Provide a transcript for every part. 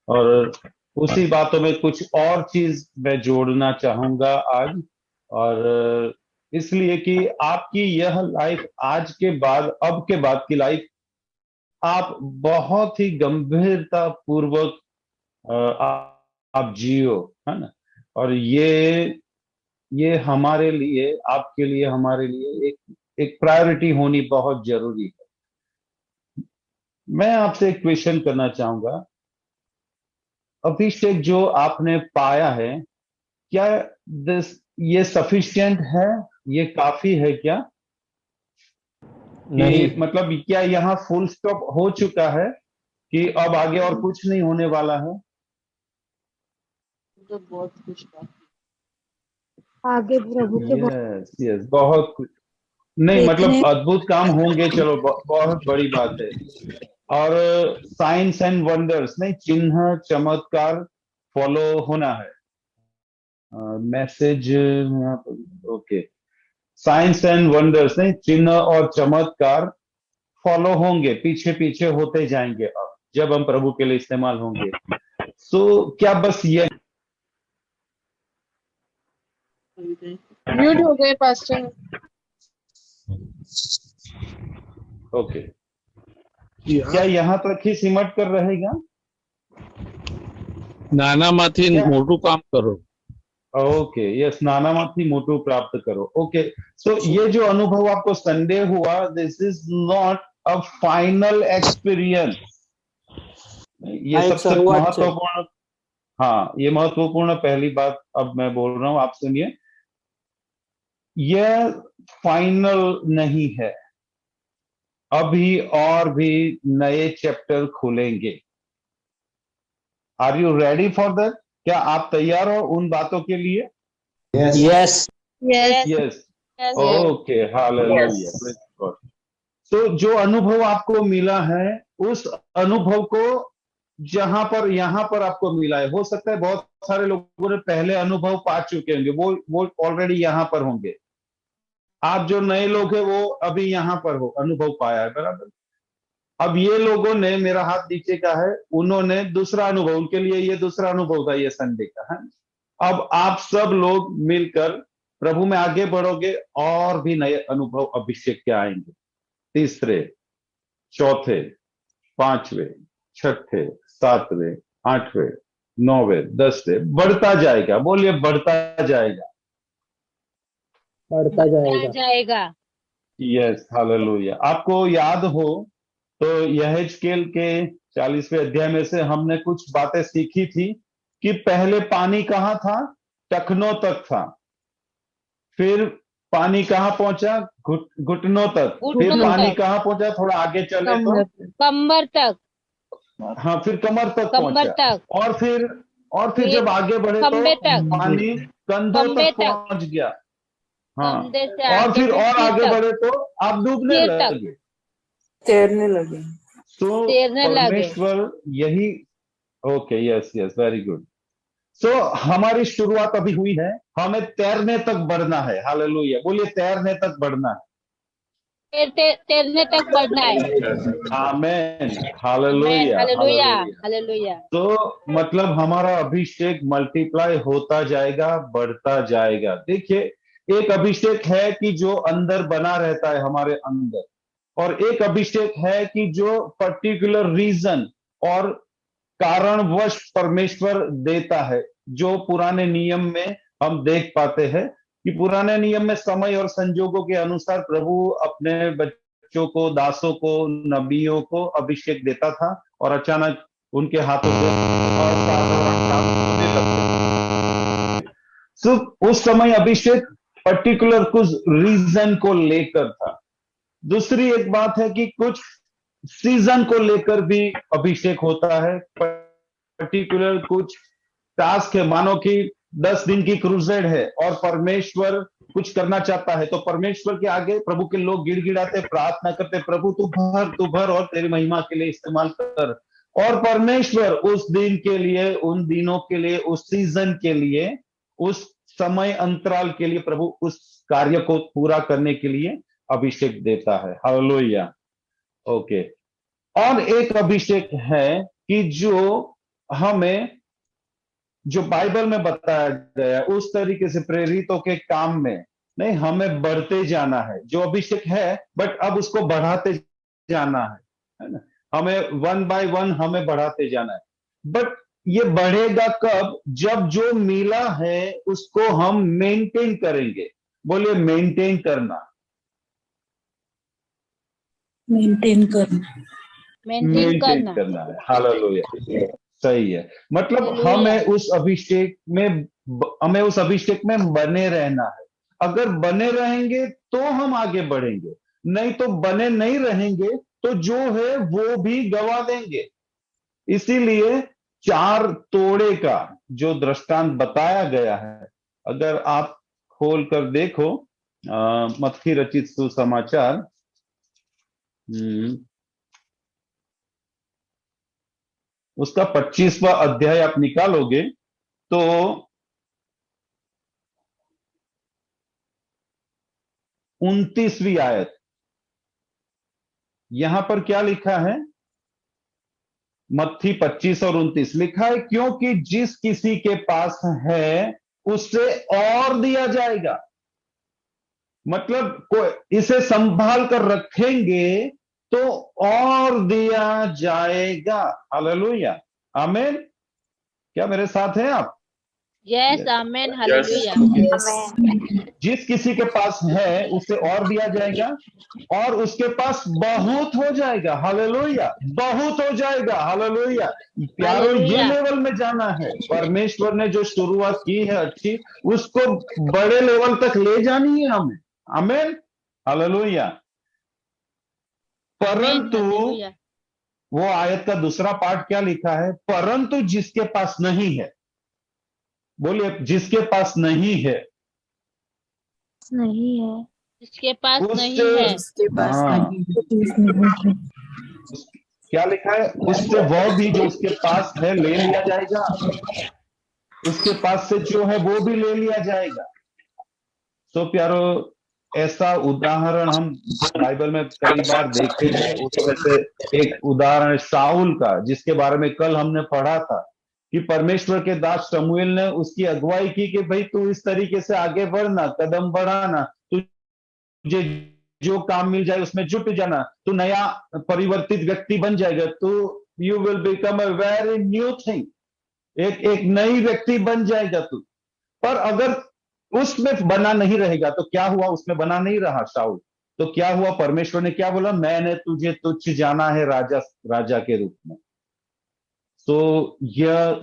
और उसी बातों में कुछ और चीज मैं जोड़ना चाहूंगा आज। और इसलिए कि आपकी यह लाइफ आज के बाद, अब के बाद की लाइफ, आप बहुत ही गंभीरता पूर्वक आप जियो, है ना। और ये हमारे लिए, आपके लिए, हमारे लिए एक एक प्रायोरिटी होनी बहुत जरूरी है। मैं आपसे एक क्वेश्चन करना चाहूंगा। अभिषेक जो आपने पाया है, क्या दिस ये सफिशिएंट है? ये काफी है क्या? नहीं। कि मतलब क्या यहाँ फुल स्टॉप हो चुका है, कि अब आगे और कुछ नहीं होने वाला है? तो बहुत कुछ बात आगे प्रभु के बहुत यस यस, बहुत कुछ। नहीं देखने। मतलब अद्भुत काम होंगे, चलो बहुत बड़ी बात है। और साइंस एंड वंडर्स, नहीं, चिन्ह चमत्कार फॉलो होना है। मैसेज यहाँ पर, ओके। साइंस एंड वंडर्स, नहीं, चिन्ह और चमत्कार फॉलो होंगे, पीछे पीछे होते जाएंगे अब जब हम प्रभु के लिए इस्तेमाल होंगे। सो क्या बस ये? है। म्यूट हो गए पास्टर। ओके, क्या यहाँ तक ही सिमट कर रहेगा? નાનામાંથી क्या? મોટું કામ કરો। ओके, यस, नानामाथी मोटू प्राप्त करो। ओके, सो ये जो अनुभव आपको संडे हुआ, this is not a final experience. ये एक सबसे शुरुआत है। महत्वपूर्ण, हाँ, ये महत्वपूर्ण पहली बात अब मैं बोल रहा हूं, आप सुनिए। यह फाइनल नहीं है, अभी और भी नए चैप्टर खुलेंगे। Are you ready for that? क्या आप तैयार हो उन बातों के लिए? Yes. Yes yes, Yes. Okay, hallelujah, praise God. तो जो अनुभव आपको मिला है, उस अनुभव को जहां पर, यहां पर आपको मिला है, हो सकता है बहुत सारे लोगों ने पहले अनुभव पा चुके होंगे, वो ऑलरेडी यहां पर होंगे। आप जो नए लोग हैं वो अभी यहां पर हो, अनुभव पाया है, बराबर। अब ये लोगों ने, मेरा हाथ नीचे का है, उन्होंने दूसरा अनुभव, उनके लिए ये दूसरा अनुभव था, ये संडे का है। अब आप सब लोग मिलकर प्रभु में आगे बढ़ोगे, और भी नए अनुभव अभिषेक के आएंगे, तीसरे, चौथे, पांचवे, छठे, सातवें, आठवें, नौवें, दसवें, बढ़ता जाएगा। बोलिए, बढ़ता जाएगा। बढ़ता जाएगा। जाएगा। Yes, hallelujah. आपको याद हो तो यहेजकेल के 40वें अध्याय में से हमने कुछ बातें सीखी थी, कि पहले पानी कहाँ था? टखनों तक था। फिर पानी कहाँ पहुंचा? घुटनों तक। फिर घुटनों पानी तक। कहाँ पहुंचा? थोड़ा आगे चले तो, कमर तक। हाँ, फिर कमर तक कमर पहुंचा। तक। और फिर जब आगे बढ़े तो खंबे तक। पानी कंधों खंबे तक तक। पहुंच गया। हाँ, कंधे से और आगे फिर से और सिर आगे तक। बढ़े तो आप डूबने सिर तक। लगे। तैरने लगे। तो तैरने लगे। परमेश्वर यही, okay, yes yes, very good. So हमारी शुरुआत अभी हुई है, हमें तैरने तक बढ़ना है। हालेलुया, बोलिए, तैरने तक बढ़ना तैरने तक बढ़ना है। है। Amen, amen. Hallelujah, hallelujah. Hallelujah. Hallelujah. तो मतलब हमारा अभिषेक मल्टीप्लाई होता जाएगा, बढ़ता जाएगा। देखिए, एक अभिषेक है कि जो अंदर बना रहता है, हमारे अंदर। और एक अभिषेक है कि जो पर्टिकुलर रीजन और कारणवश परमेश्वर देता है। जो पुराने नियम में हम देख पाते हैं कि पुराने नियम में समय और संजोगों के अनुसार प्रभु अपने बच्चों को, दासों को, नबियों को अभिषेक देता था, और अचानक उनके हाथों से असाधारण काम होने लगते। सिर्फ उस समय अभिषेक पर्टिकुलर कुछ रीजन को लेकर था। दूसरी एक बात है कि कुछ सीजन को लेकर भी अभिषेक होता है। पर्टिकुलर कुछ टास्क है, मानो कि 10 दिन की क्रूसेड है और परमेश्वर कुछ करना चाहता है, तो परमेश्वर के आगे प्रभु के लोग गिड़गिड़ाते, प्रार्थना करते, प्रभु तू भर और तेरी महिमा के लिए इस्तेमाल कर। और परमेश्वर उस दिन के लिए, उन दिनों के लिए, उस सीजन के लिए, उस समय अंतराल के लिए प्रभु उस कार्य को पूरा करने के लिए अभिषेक देता है। हालेलुया। ओके। और एक अभिषेक है कि जो हमें जो बाइबल में बताया गया उस तरीके से प्रेरितों के काम में नहीं, हमें बढ़ते जाना है। जो अभिषेक है बट अब उसको बढ़ाते जाना है ना। हमें वन बाय वन हमें बढ़ाते जाना है। बट ये बढ़ेगा कब? जब जो मिला है उसको हम मेंटेन करेंगे। बोलिए मेंटेन करना। मेंटेन करना। मेंटेन करना। करना है। हालेलुया। सही है। मतलब हालेलुया। हमें उस अभिषेक में बने रहना है। अगर बने रहेंगे तो हम आगे बढ़ेंगे, नहीं तो बने नहीं रहेंगे तो जो है वो भी गवा देंगे। इसीलिए 4 तोड़े का जो दृष्टांत बताया गया है, अगर आप खोल कर देखो मत्ती रचित सुसमाचार, उसका 25वां अध्याय आप निकालोगे तो 29वीं आयत, यहां पर क्या लिखा है? मत्ती 25 और 29 लिखा है, क्योंकि जिस किसी के पास है उससे और दिया जाएगा। मतलब इसे संभाल कर रखेंगे तो और दिया जाएगा। हालेलुया। आमीन। क्या मेरे साथ हैं आप? Yes, Yes. आमेन, हालेलुया। जिस किसी के पास है उसे और दिया जाएगा और उसके पास बहुत हो जाएगा। हालेलुया। बहुत हो जाएगा। हालेलुया। प्यारो, ये हालेलुया। लेवल में जाना है। परमेश्वर ने जो शुरुआत की है अच्छी, उसको बड़े लेवल तक ले जानी है हमें। आमीन। हालेलुया। आमेन, परंतु हालेलुया। वो आयत का दूसरा पार्ट क्या लिखा है? परंतु जिसके पास नहीं है, बोलिए जिसके पास नहीं है, नहीं है। जिसके पास नहीं उससे, है। जिसके पास हाँ, नहीं है। क्या लिखा है? उससे वह भी जो उसके पास है ले लिया जाएगा। उसके पास से जो है वो भी ले लिया जाएगा। तो प्यारो, ऐसा उदाहरण हम बाइबल में कई बार देखे हैं। उसमें से एक उदाहरण शाऊल का, जिसके बारे में कल हमने पढ़ा था कि परमेश्वर के दास शमूएल ने उसकी अगुवाई की कि भाई तू इस तरीके से आगे बढ़ना, कदम बढ़ाना, तुझे जो काम मिल जाए उसमें जुट जाना, तू नया परिवर्तित व्यक्ति बन जाएगा, तो you will become a very new thing. एक एक नई व्यक्ति बन जाएगा तू। पर अगर उसमें बना नहीं रहेगा तो क्या हुआ? उसमें बना नहीं रहा शाऊल, तो क्या हुआ? परमेश्वर ने क्या बोला? मैंने तुझे तुच्छ जाना है राजा, राजा के रूप में। तो यह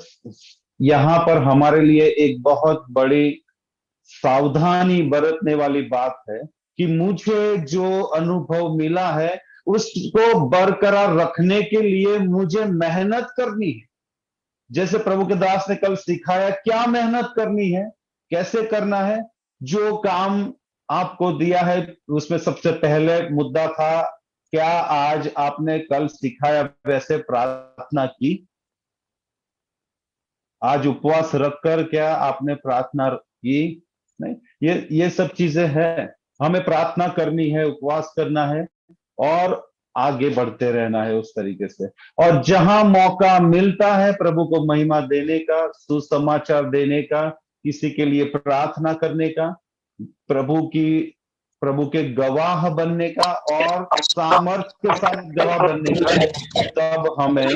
यहां पर हमारे लिए एक बहुत बड़ी सावधानी बरतने वाली बात है कि मुझे जो अनुभव मिला है उसको बरकरार रखने के लिए मुझे मेहनत करनी है। जैसे प्रभु के दास ने कल सिखाया, क्या मेहनत करनी है, कैसे करना है। जो काम आपको दिया है उसमें सबसे पहले मुद्दा था, क्या आज आपने कल सिखाया वैसे प्रार्थना की? आज उपवास रखकर क्या आपने प्रार्थना की? नहीं। ये सब चीजें हैं। हमें प्रार्थना करनी है, उपवास करना है और आगे बढ़ते रहना है उस तरीके से। और जहां मौका मिलता है प्रभु को महिमा देने का, सुसमाचार देने का, किसी के लिए प्रार्थना करने का, प्रभु की प्रभु के गवाह बनने का और सामर्थ्य के साथ गवाह बनने का, तब हमें,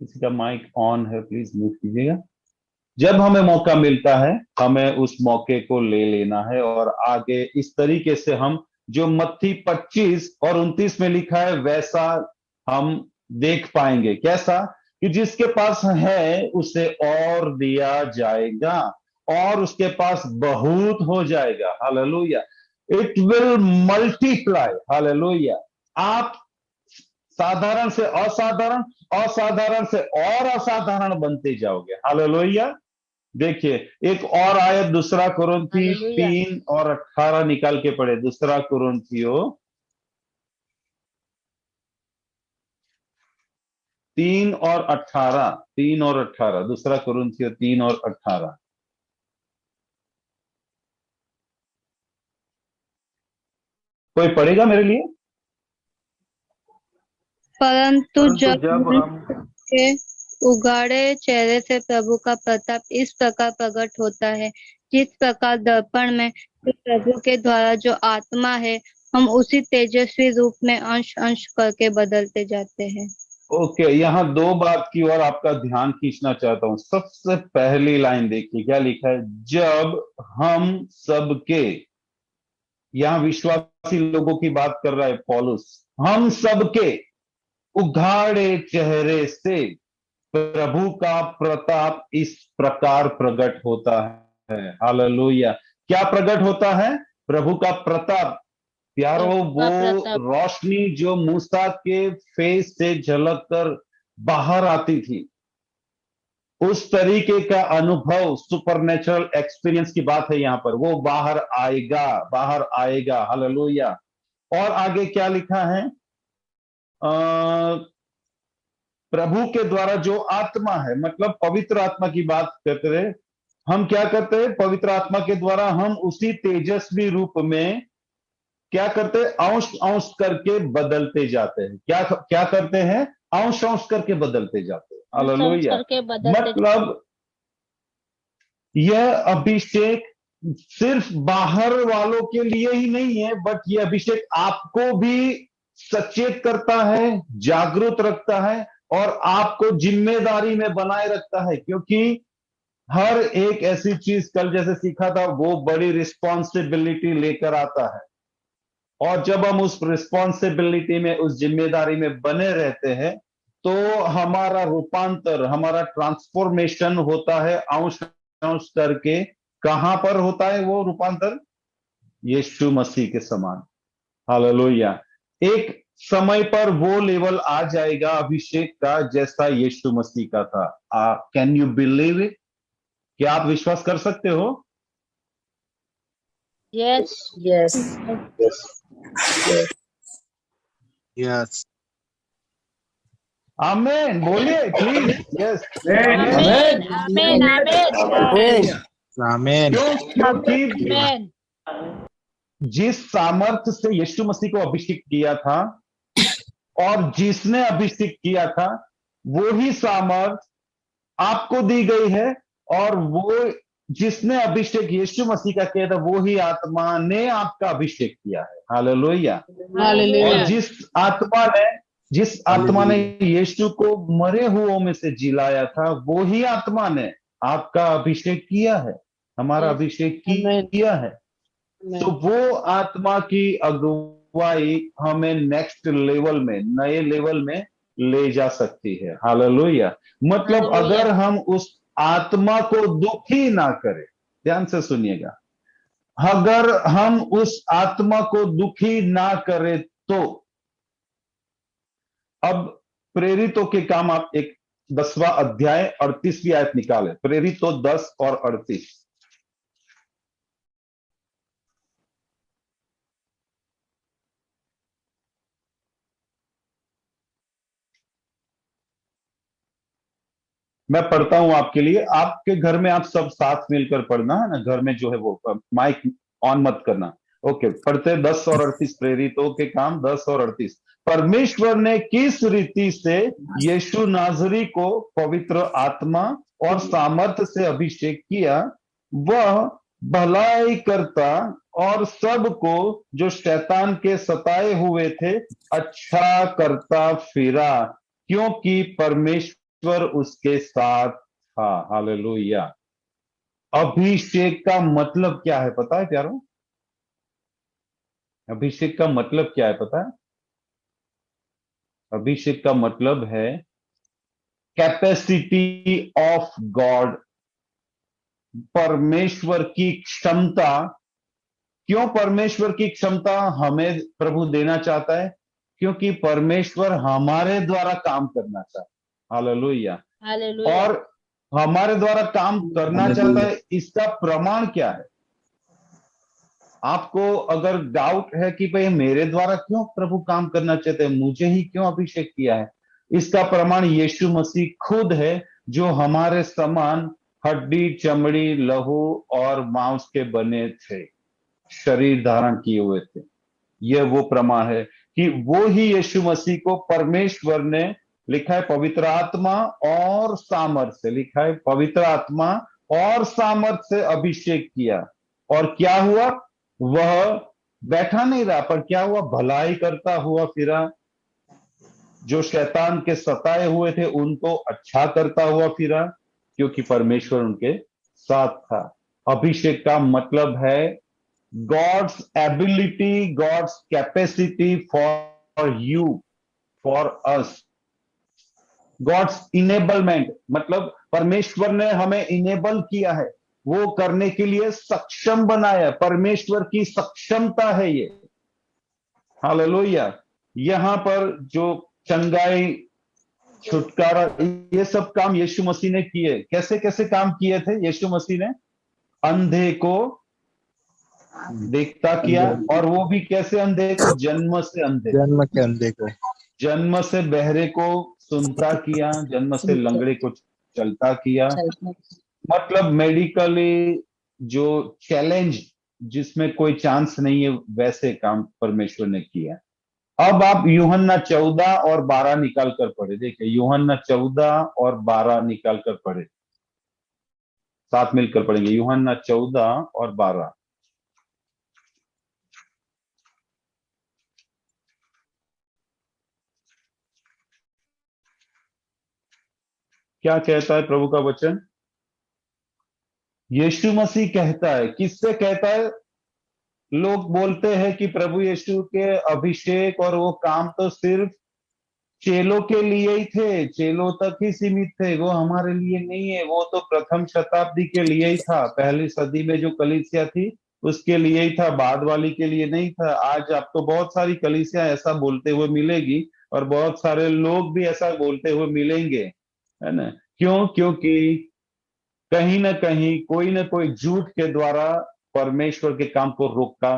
किसी का माइक ऑन है प्लीज म्यूट कीजिएगा। जब हमें मौका मिलता है हमें उस मौके को ले लेना है और आगे इस तरीके से हम जो मत्ती 25 और 29 में लिखा है वैसा हम देख पाएंगे। कैसा? कि जिसके पास है उसे और दिया जाएगा और उसके पास बहुत हो जाएगा। Hallelujah. It will multiply. Hallelujah. आप साधारण से असाधारण, असाधारण से और असाधारण बनते जाओगे। हालेलुया। देखिए एक और आयत, दूसरा कुरिन्थी हालेलुया। 3 और 18 निकाल के पढ़े। दूसरा कुरिन्थियों 3 और 18, 3 और 18, दूसरा कुरिन्थियों 3 और 18। कोई पढ़ेगा मेरे लिए? परंतु परंतु जब जब मैं हम के उगाड़े चेहरे से प्रभु का प्रताप इस प्रकार प्रकट होता है, जिस प्रकार दर्पण में प्रभु के द्वारा जो आत्मा है, हम उसी तेजस्वी रूप में अंश अंश करके बदलते जाते हैं। ओके, यहाँ दो बात की ओर आपका ध्यान खींचना चाहता हूं। सबसे पहली लाइन देखिए क्या लिखा है, जब हम सबके, यहाँ विश्वासी लोगों की बात कर रहा है पौलुस, हम सबके उघाड़े चेहरे से प्रभु का प्रताप इस प्रकार प्रकट होता है। हालेलुया। क्या प्रकट होता है? प्रभु का प्रताप। प्यारो, प्रभु का वो प्रताप। रोशनी जो मूसा के फेस से झलक कर बाहर आती थी, उस तरीके का अनुभव, सुपरनेचुरल एक्सपीरियंस की बात है यहां पर, वो बाहर आएगा, बाहर आएगा। हालेलुया। और आगे क्या लिखा है? प्रभु के द्वारा जो आत्मा है, मतलब पवित्र आत्मा की बात करते रहे। हम क्या करते हैं? पवित्र आत्मा के द्वारा हम उसी तेजस्वी रूप में क्या करते हैं? अंश अंश करके बदलते जाते हैं। क्या क्या करते हैं? अंश अंश करके बदलते जाते हैं। अंश हालेलुया। करके बदलते मतलब यह अभिषेक सिर्फ बाहर वालों के लिए ही नहीं है, बट यह अभिषेक आपको भी सचेत करता है, जागरूक रखता है और आपको जिम्मेदारी में बनाए रखता है। क्योंकि हर एक ऐसी चीज, कल जैसे सीखा था, वो बड़ी रिस्पॉन्सिबिलिटी लेकर आता है। और जब हम उस रिस्पॉन्सिबिलिटी में, उस जिम्मेदारी में बने रहते हैं, तो हमारा रूपांतर, हमारा ट्रांसफॉर्मेशन होता है अंश अंश करके। कहां पर होता है वो रूपांतर? यीशु मसीह के समान। हालेलुया। एक समय पर वो लेवल आ जाएगा अभिषेक का जैसा यीशु मसीह का था। Can you believe it? क्या आप विश्वास कर सकते हो? यस। Yes. Yes. आमेन। बोलिए please. Yes. Amen amen amen Amen. क्योंकि आमेन। जिस सामर्थ्य से यीशु मसीह को अभिषेक किया था और जिसने अभिषेक किया था, वो ही सामर्थ आपको दी गई है। और वो जिसने अभिषेक यीशु मसीह का किया था, वो ही आत्मा ने आपका अभिषेक किया है। हालेलुया। और हालेलुया। जिस आत्मा ने यीशु को मरे हुओं में से जिलाया था, वो ही आत्मा ने आपका अभिषेक किया है, हमारा अभिषेक किया है। तो वो आत्मा की अगुवाई हमें नेक्स्ट लेवल में, नए लेवल में ले जा सकती है। हालेलुया। मतलब हालेलुया। अगर हम उस आत्मा को दुखी ना करें, ध्यान से सुनिएगा, अगर हम उस आत्मा को दुखी ना करें तो, अब प्रेरितों के काम, आप एक 10वां अध्याय 38वीं आयत निकालें। प्रेरितों 10 और 38। मैं पढ़ता हूं आपके लिए। आपके घर में आप सब साथ मिलकर पढ़ना है ना, घर में जो है वो माइक ऑन मत करना। ओके, पढ़ते 10 और 38। प्रेरितों के काम 10 और 38। परमेश्वर ने किस रीति से यीशु नाजरी को पवित्र आत्मा और सामर्थ्य से अभिषेक किया, वह भलाई करता और सबको जो शैतान के सताए हुए थे अच्छा करता फिरा, क्योंकि परमेश्वर उसके साथ था। हालेलुया। अभिषेक का मतलब क्या है पता है प्यारो? अभिषेक का मतलब क्या है पता है? अभिषेक का मतलब है कैपेसिटी ऑफ गॉड, परमेश्वर की क्षमता। क्यों परमेश्वर की क्षमता हमें प्रभु देना चाहता है? क्योंकि परमेश्वर हमारे द्वारा काम करना चाहता है। हालेलुया। हालेलुया। और हमारे द्वारा काम करना चाहता है, इसका प्रमाण क्या है? आपको अगर डाउट है कि भाई मेरे द्वारा क्यों प्रभु काम करना चाहते हैं, मुझे ही क्यों अभिषेक किया है, इसका प्रमाण यीशु मसीह खुद है, जो हमारे समान हड्डी चमड़ी लहू और मांस के बने थे, शरीर धारण किए हुए थे। यह वो प्रमाण है कि वो ही यीशु मसीह को परमेश्वर ने लिखा है पवित्र आत्मा और सामर्थ से, लिखा है पवित्र आत्मा और सामर्थ से अभिषेक किया। और क्या हुआ? वह बैठा नहीं रहा, पर क्या हुआ? भलाई करता हुआ फिरा। जो शैतान के सताए हुए थे उनको अच्छा करता हुआ फिरा, क्योंकि परमेश्वर उनके साथ था। अभिषेक का मतलब है God's ability, God's capacity for you, for us. God's enablement मतलब परमेश्वर ने हमें इनेबल किया है, वो करने के लिए सक्षम बनाया। परमेश्वर की सक्षमता है ये। हालेलुया। यहां पर जो चंगाई, छुटकारा, ये सब काम यीशु मसीह ने किए। कैसे कैसे काम किए थे यीशु मसीह ने? अंधे को देखता किया, और वो भी कैसे अंधे को? जन्म से अंधे, जन्म के अंधे को, जन्म से बहरे को सुनता किया, जन्म से लंगड़े को चलता किया। मतलब मेडिकली जो चैलेंज, जिसमें कोई चांस नहीं है, वैसे काम परमेश्वर ने किया। अब आप यूहन्ना 14 और 12 निकाल कर पढ़े। देखिए यूहन्ना 14 और 12 निकाल कर पढ़े, साथ मिलकर पढ़ेंगे। यूहन्ना 14 और 12। क्या कहता है प्रभु का वचन? यीशु मसीह कहता है, किससे कहता है? लोग बोलते हैं कि प्रभु यीशु के अभिषेक और वो काम तो सिर्फ चेलों के लिए ही थे, चेलों तक ही सीमित थे, वो हमारे लिए नहीं है। वो तो प्रथम शताब्दी के लिए ही था, पहली सदी में जो कलीसिया थी उसके लिए ही था, बाद वाली के लिए नहीं था। आज आपको बहुत सारी कलीसिया ऐसा बोलते हुए मिलेगी, और बहुत सारे लोग भी ऐसा बोलते हुए मिलेंगे, है ना? क्यों? क्योंकि कहीं ना कहीं कोई ना कोई झूठ के द्वारा परमेश्वर के काम को रोका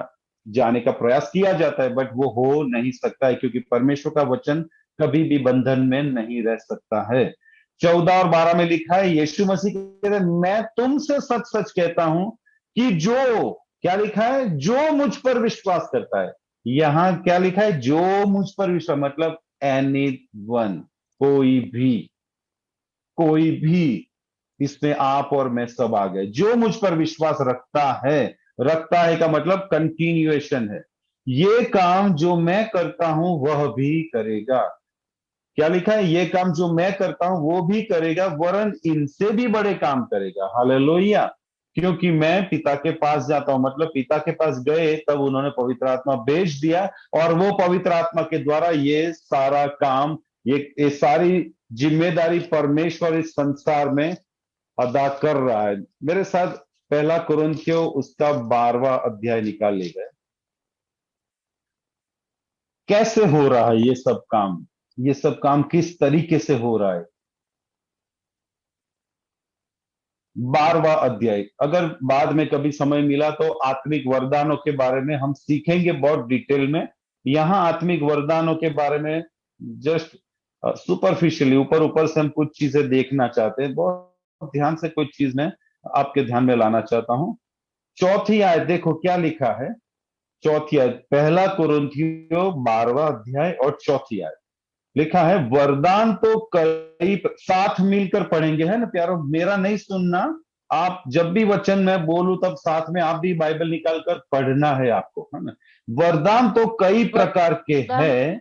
जाने का प्रयास किया जाता है, बट वो हो नहीं सकता है, क्योंकि परमेश्वर का वचन कभी भी बंधन में नहीं रह सकता है। 14 और 12 में लिखा है, यीशु मसीह कहते हैं, मैं तुमसे सच सच कहता हूं कि जो, क्या लिखा है? जो मुझ पर विश्वास करता है। यहां क्या लिखा है? जो मुझ पर विश्वास, मतलब एनी वन, कोई भी, कोई भी। इसमें आप और मैं सब आ गए। जो मुझ पर विश्वास रखता है, रखता है का मतलब कंटिन्यूएशन है। ये काम जो मैं करता हूं वह भी करेगा। क्या लिखा है? ये काम जो मैं करता हूं वो भी करेगा, वरन इनसे भी बड़े काम करेगा। हालेलुया। क्योंकि मैं पिता के पास जाता हूं, मतलब पिता के पास गए तब उन्होंने पवित्र आत्मा भेज दिया, और वो पवित्र आत्मा के द्वारा ये सारा काम, ये सारी जिम्मेदारी परमेश्वर इस संसार में अदा कर रहा है। मेरे साथ पहला कुरिन्थियों उसका 12वां अध्याय निकाल ले गए। कैसे हो रहा है ये सब काम? ये सब काम किस तरीके से हो रहा है? 12वां अध्याय। अगर बाद में कभी समय मिला तो आत्मिक वरदानों के बारे में हम सीखेंगे बहुत डिटेल में। यहां आत्मिक वरदानों के बारे में जस्ट सुपरफिशियली, ऊपर ऊपर से हम कुछ चीजें देखना चाहते हैं। बहुत ध्यान से कुछ चीज मैं आपके ध्यान में लाना चाहता हूं। चौथी आयत देखो क्या लिखा है। चौथी आयत, पहला कुरिन्थियों 12वां अध्याय और चौथी आयत लिखा है, वरदान तो कई, साथ मिलकर पढ़ेंगे, है ना प्यारो? मेरा नहीं सुनना, आप जब भी वचन मैं बोलूं तब साथ में आप भी बाइबल निकाल कर पढ़ना है आपको, है ना? वरदान तो कई प्रकार के हैं,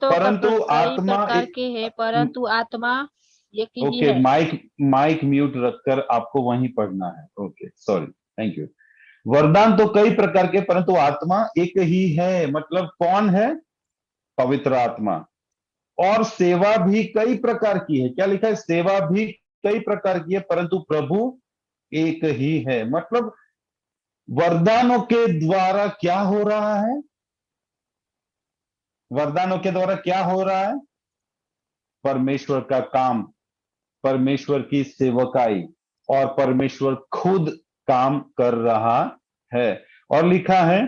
तो परंतु कई आत्मा प्रकार के हैं, परंतु आत्मा एक ही ओके, है। माइक म्यूट रखकर आपको वहीं पढ़ना है। Okay, sorry, thank you. वरदान तो कई प्रकार के, परंतु आत्मा एक ही है। मतलब कौन है? पवित्र आत्मा। और सेवा भी कई प्रकार की है। क्या लिखा है? सेवा भी कई प्रकार की है, परंतु प्रभु एक ही है। मतलब वरदानों के द्वारा क्या हो रहा है? वरदानों के द्वारा क्या हो रहा है? परमेश्वर का काम, परमेश्वर की सेवकाई, और परमेश्वर खुद काम कर रहा है। और लिखा है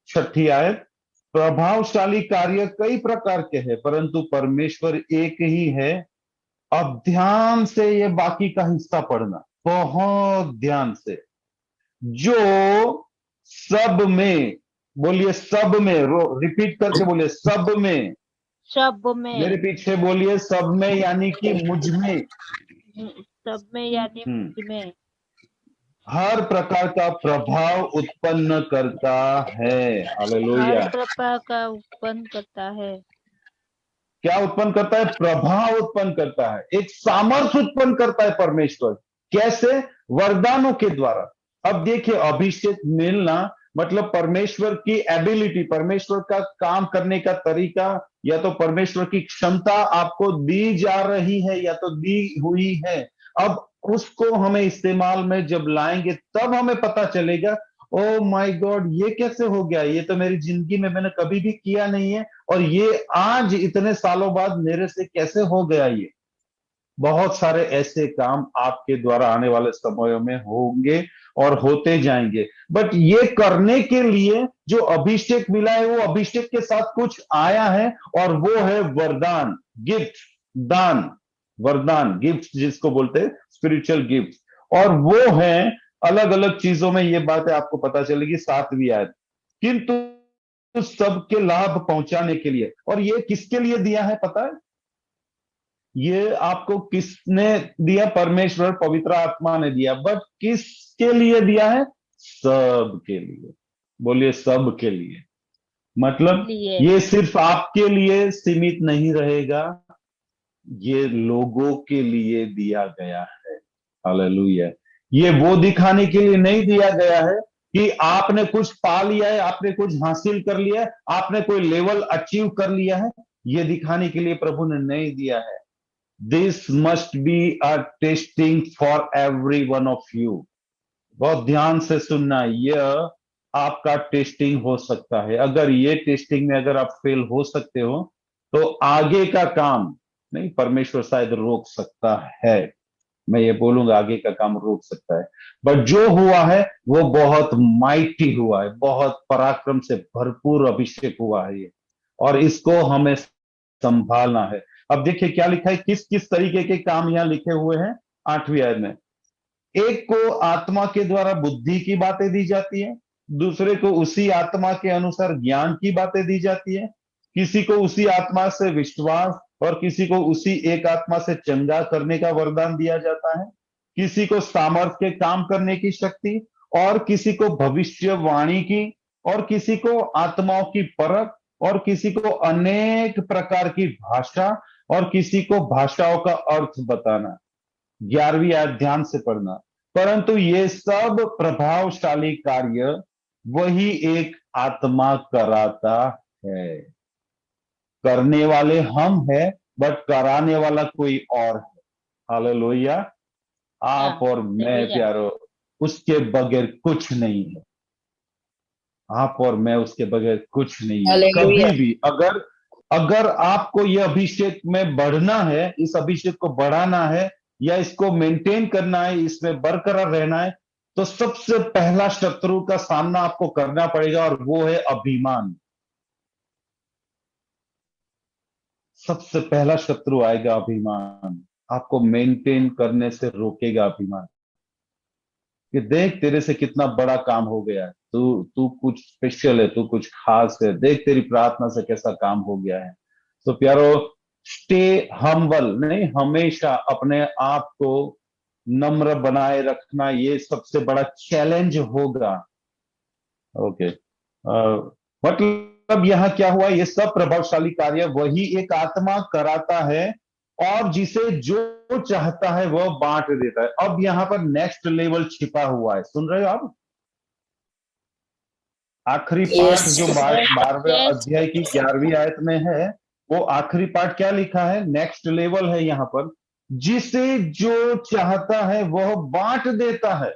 छठी आयत, प्रभावशाली कार्य कई प्रकार के हैं, परंतु परमेश्वर एक ही है। अब ध्यान से ये बाकी का हिस्सा पढ़ना, बहुत ध्यान से। जो सब में, बोलिए सब में, रिपीट करके बोलिए, सब में सब मेरे में, पीछे बोलिए, सब में यानी कि मुझ में। सब में यानी हम्म, मुझ में हर प्रकार का प्रभाव उत्पन्न करता है। हर हालेलुया। प्रकार का उत्पन्न करता है। क्या उत्पन्न करता है? प्रभाव उत्पन्न करता है, एक सामर्थ्य उत्पन्न करता है परमेश्वर। कैसे? वरदानों के द्वारा। अब देखिए, अभिषेक मिलना मतलब परमेश्वर की एबिलिटी, परमेश्वर का काम करने का तरीका, या तो परमेश्वर की क्षमता आपको दी जा रही है या तो दी हुई है। अब उसको हमें इस्तेमाल में जब लाएंगे तब हमें पता चलेगा, ओ माय गॉड, ये कैसे हो गया, ये तो मेरी जिंदगी में मैंने कभी भी किया नहीं है, और ये आज इतने सालों बाद मेरे से कैसे हो गया। ये बहुत सारे ऐसे काम आपके द्वारा आने वाले समयों में होंगे और होते जाएंगे। बट ये करने के लिए जो अभिषेक मिला है, वो अभिषेक के साथ कुछ आया है, और वो है वरदान, गिफ्ट, दान, वरदान, गिफ्ट जिसको बोलते हैं स्पिरिचुअल गिफ्ट। और वो है अलग अलग चीजों में, ये बातें आपको पता चलेगी 7वीं आयत। किंतु सबके लाभ पहुंचाने के लिए। और ये किसके लिए दिया है पता है? ये आपको किसने दिया? परमेश्वर, पवित्र आत्मा ने दिया। बट किसके लिए दिया है? सब के लिए। बोलिए, सब के लिए। मतलब लिए ये सिर्फ आपके लिए सीमित नहीं रहेगा, ये लोगों के लिए दिया गया है। हालेलुया। ये वो दिखाने के लिए नहीं दिया गया है कि आपने कुछ पा लिया है, आपने कुछ हासिल कर लिया है, आपने कोई लेवल अचीव कर लिया है। ये दिखाने के लिए प्रभु ने नहीं दिया है। This must be a testing for every one of you. बहुत ध्यान से सुनना, यह आपका टेस्टिंग हो सकता है। अगर ये टेस्टिंग में अगर आप फेल हो सकते हो, तो आगे का काम नहीं, परमेश्वर शायद रोक सकता है। मैं ये बोलूंगा, आगे का काम रोक सकता है। बट जो हुआ है वो बहुत माइटी हुआ है, बहुत पराक्रम से भरपूर अभिषेक हुआ है ये, और इसको हमें संभालना है। अब देखिए क्या लिखा है, किस किस तरीके के काम यहां लिखे हुए हैं 8वीं आयत में। एक को आत्मा के द्वारा बुद्धि की बातें दी जाती है, दूसरे को उसी आत्मा के अनुसार ज्ञान की बातें दी जाती है, किसी को उसी आत्मा से विश्वास, और किसी को उसी एक आत्मा से चंगा करने का वरदान दिया जाता है, किसी को सामर्थ्य के काम करने की शक्ति, और किसी को भविष्यवाणी की, और किसी को आत्माओं की परख, और किसी को अनेक प्रकार की भाषा, और किसी को भाषाओं का अर्थ बताना। 11वीं आयत ध्यान से पढ़ना। परंतु ये सब प्रभावशाली कार्य वही एक आत्मा कराता है। करने वाले हम हैं, बट कराने वाला कोई और है। हालेलुया। आप और मैं हालेलुया। प्यारो, उसके बगैर कुछ नहीं है। आप और मैं उसके बगैर कुछ नहीं है। कभी भी अगर अगर आपको यह अभिषेक में बढ़ना है, इस अभिषेक को बढ़ाना है, या इसको मेंटेन करना है, इसमें बरकरार रहना है, तो सबसे पहला शत्रु का सामना आपको करना पड़ेगा, और वो है अभिमान। सबसे पहला शत्रु आएगा अभिमान। आपको मेंटेन करने से रोकेगा अभिमान, कि देख तेरे से कितना बड़ा काम हो गया है, तू तू कुछ स्पेशल है, तू कुछ खास है, देख तेरी प्रार्थना से कैसा काम हो गया है। तो प्यारो, स्टे हम्बल, नहीं, हमेशा अपने आप को नम्र बनाए रखना, ये सबसे बड़ा चैलेंज होगा। ओके। मतलब यहां क्या हुआ, ये सब प्रभावशाली कार्य वही एक आत्मा कराता है, और जिसे जो चाहता है वह बांट देता है। अब यहां पर नेक्स्ट लेवल छिपा हुआ है, सुन रहे हो आप? आखिरी पाठ जो 12वें अध्याय की 11वीं आयत में है, वो आखिरी पाठ क्या लिखा है? नेक्स्ट लेवल है यहां पर, जिसे जो चाहता है वह बांट देता है।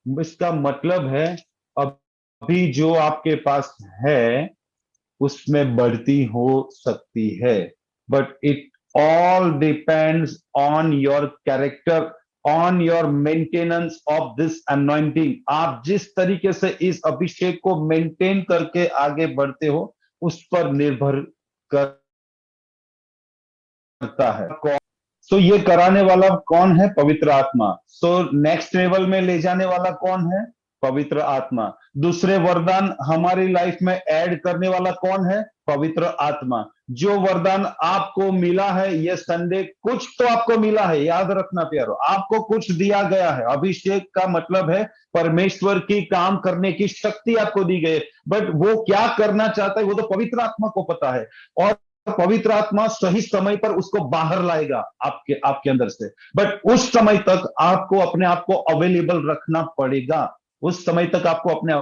इसका मतलब है, अभी जो आपके पास है उसमें बढ़ती हो सकती है, but it all depends on your character, on your maintenance of this anointing. आप जिस तरीके से इस अभिषेक को मेंटेन करके आगे बढ़ते हो, उस पर निर्भर करता है। सो ये कराने वाला कौन है? पवित्र आत्मा। सो नेक्स्ट लेवल में ले जाने वाला कौन है? पवित्र आत्मा। दूसरे वरदान हमारी लाइफ में ऐड करने वाला कौन है? पवित्र आत्मा। जो वरदान आपको मिला है ये संडे, कुछ तो आपको मिला है, याद रखना प्यारो, आपको कुछ दिया गया है। अभिषेक का मतलब है परमेश्वर की काम करने की शक्ति आपको दी गई है, बट वो क्या करना चाहता है वो तो पवित्र आत्मा को पता है, और पवित्र आत्मा सही समय पर उसको बाहर लाएगा आपके आपके अंदर से। बट उस समय तक आपको अपने आप को अवेलेबल रखना पड़ेगा, उस समय तक आपको अपने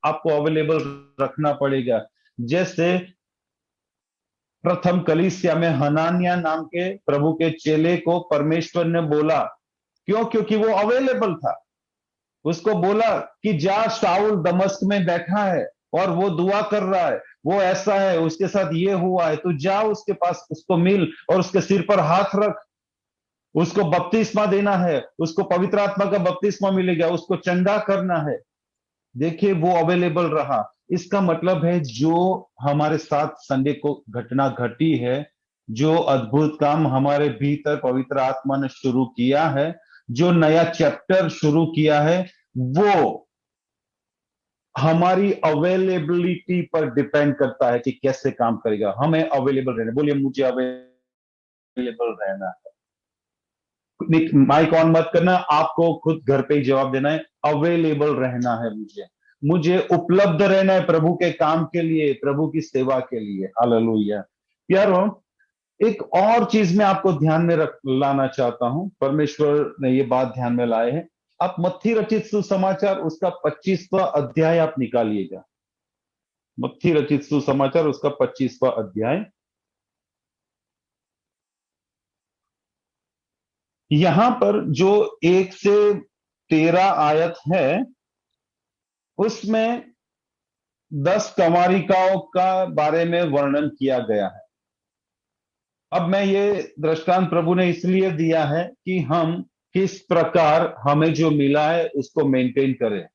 आपको अवेलेबल रखना पड़ेगा। जैसे प्रथम कलीसिया में हनानिया नाम के प्रभु के चेले को परमेश्वर ने बोला, क्यों? क्योंकि वो अवेलेबल था। उसको बोला कि जा, शाऊल दमिश्क में बैठा है और वो दुआ कर रहा है, वो ऐसा है, उसके साथ ये हुआ है, तू जा उसके पास, उसको मिल और उसके सिर पर हाथ रख, उसको बपतिस्मा देना है, उसको पवित्र आत्मा का बपतिस्मा मिलेगा, उसको चंगा करना है। देखिए वो अवेलेबल रहा। इसका मतलब है जो हमारे साथ संडे को घटना घटी है, जो अद्भुत काम हमारे भीतर पवित्र आत्मा ने शुरू किया है, जो नया चैप्टर शुरू किया है, वो हमारी अवेलेबिलिटी पर डिपेंड करता है कि कैसे काम करेगा। हमें अवेलेबल रहना, बोलिए मुझे अवेलेबल रहना है। माइक ऑन मत करना, आपको खुद घर पे ही जवाब देना है, अवेलेबल रहना है मुझे उपलब्ध रहना है प्रभु के काम के लिए, प्रभु की सेवा के लिए। हालेलुया। प्यारो, एक और चीज मैं आपको ध्यान में लाना चाहता हूं, परमेश्वर ने ये बात ध्यान में लाए हैं। आप मत्ती रचित सुसमाचार उसका 25वां अध्याय आप निकालिएगा। मत्ती रचित सुसमाचार उसका 25वां अध्याय। यहां पर जो 1 से 13 आयत है उसमें 10 कंवारिकाओं का बारे में वर्णन किया गया है। अब मैं ये दृष्टांत प्रभु ने इसलिए दिया है कि हम किस प्रकार हमें जो मिला है उसको मेंटेन करें,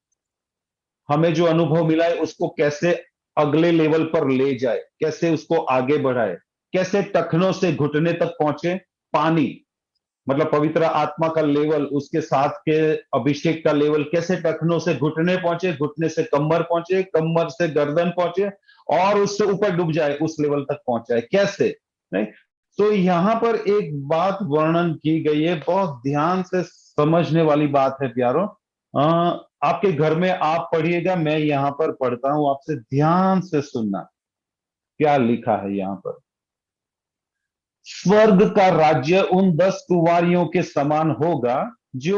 हमें जो अनुभव मिला है उसको कैसे अगले लेवल पर ले जाए, कैसे उसको आगे बढ़ाए, कैसे टखनों से घुटने तक पहुंचे। पानी मतलब पवित्र आत्मा का लेवल, उसके साथ के अभिषेक का लेवल, कैसे टखनों से घुटने पहुंचे, घुटने से कमर पहुंचे, कमर से गर्दन पहुंचे और उससे ऊपर डूब जाए, उस लेवल तक पहुंचाए, कैसे नहीं। तो यहां पर एक बात वर्णन की गई है, बहुत ध्यान से समझने वाली बात है प्यारो। आपके घर में आप पढ़िएगा, मैं यहां पर पढ़ता हूं, आपसे ध्यान से सुनना क्या लिखा है यहां पर। स्वर्ग का राज्य उन 10 कुंवारियों के समान होगा जो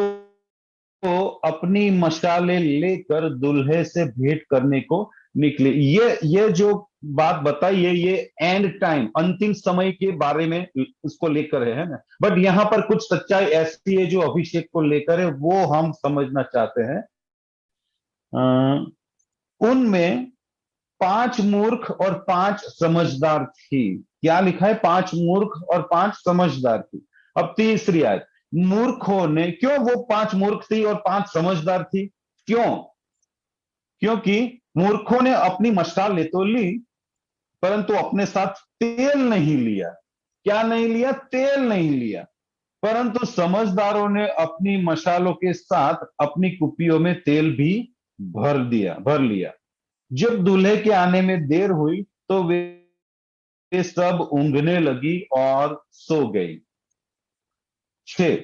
अपनी मशालें लेकर दुल्हे से भेंट करने को निकले। ये जो बात बताई है ये एंड टाइम, अंतिम समय के बारे में उसको लेकर है ना। बट यहां पर कुछ सच्चाई ऐसी है जो अभिषेक को लेकर है, वो हम समझना चाहते हैं। उनमें 5 मूर्ख और 5 समझदार थी। क्या लिखा है? 5 मूर्ख और 5 समझदार थी। अब तीसरी आयत, मूर्खों ने, क्यों वो 5 मूर्ख थी और 5 समझदार थी? क्यों? क्योंकि मूर्खों ने अपनी मशालें तो ली परंतु अपने साथ तेल नहीं लिया। क्या नहीं लिया? तेल नहीं लिया। परंतु समझदारों ने अपनी मशालों के साथ अपनी कुपियों में तेल भी भर लिया। जब दूल्हे के आने में देर हुई तो वे सब ऊँघने लगी और सो गई। 6,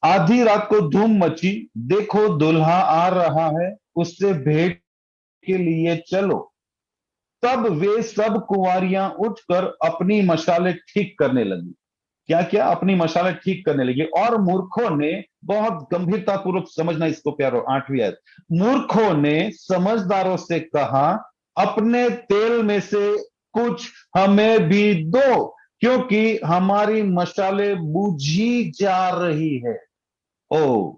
आधी रात को धूम मची, देखो दूल्हा आ रहा है, उससे भेंट के लिए चलो। तब वे सब कुंवारियां उठकर अपनी मशालें ठीक करने लगी। क्या क्या? अपनी मशालें ठीक करने लगी। और मूर्खों ने, बहुत गंभीरता पूर्वक समझना इसको प्यारो, 8वीं आयत, मूर्खों ने समझदारों से कहा, अपने तेल में से कुछ हमें भी दो, क्योंकि हमारी मशालें बुझी जा रही है। ओ,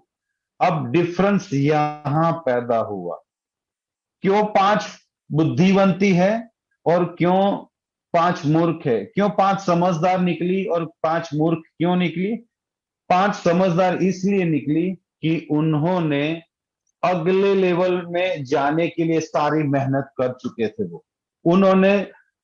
अब डिफरेंस यहां पैदा हुआ। क्यों 5 बुद्धिवंती है और क्यों 5 मूर्ख है? क्यों 5 समझदार निकली और 5 मूर्ख क्यों निकली? 5 समझदार इसलिए निकली कि उन्होंने अगले लेवल में जाने के लिए सारी मेहनत कर चुके थे। वो उन्होंने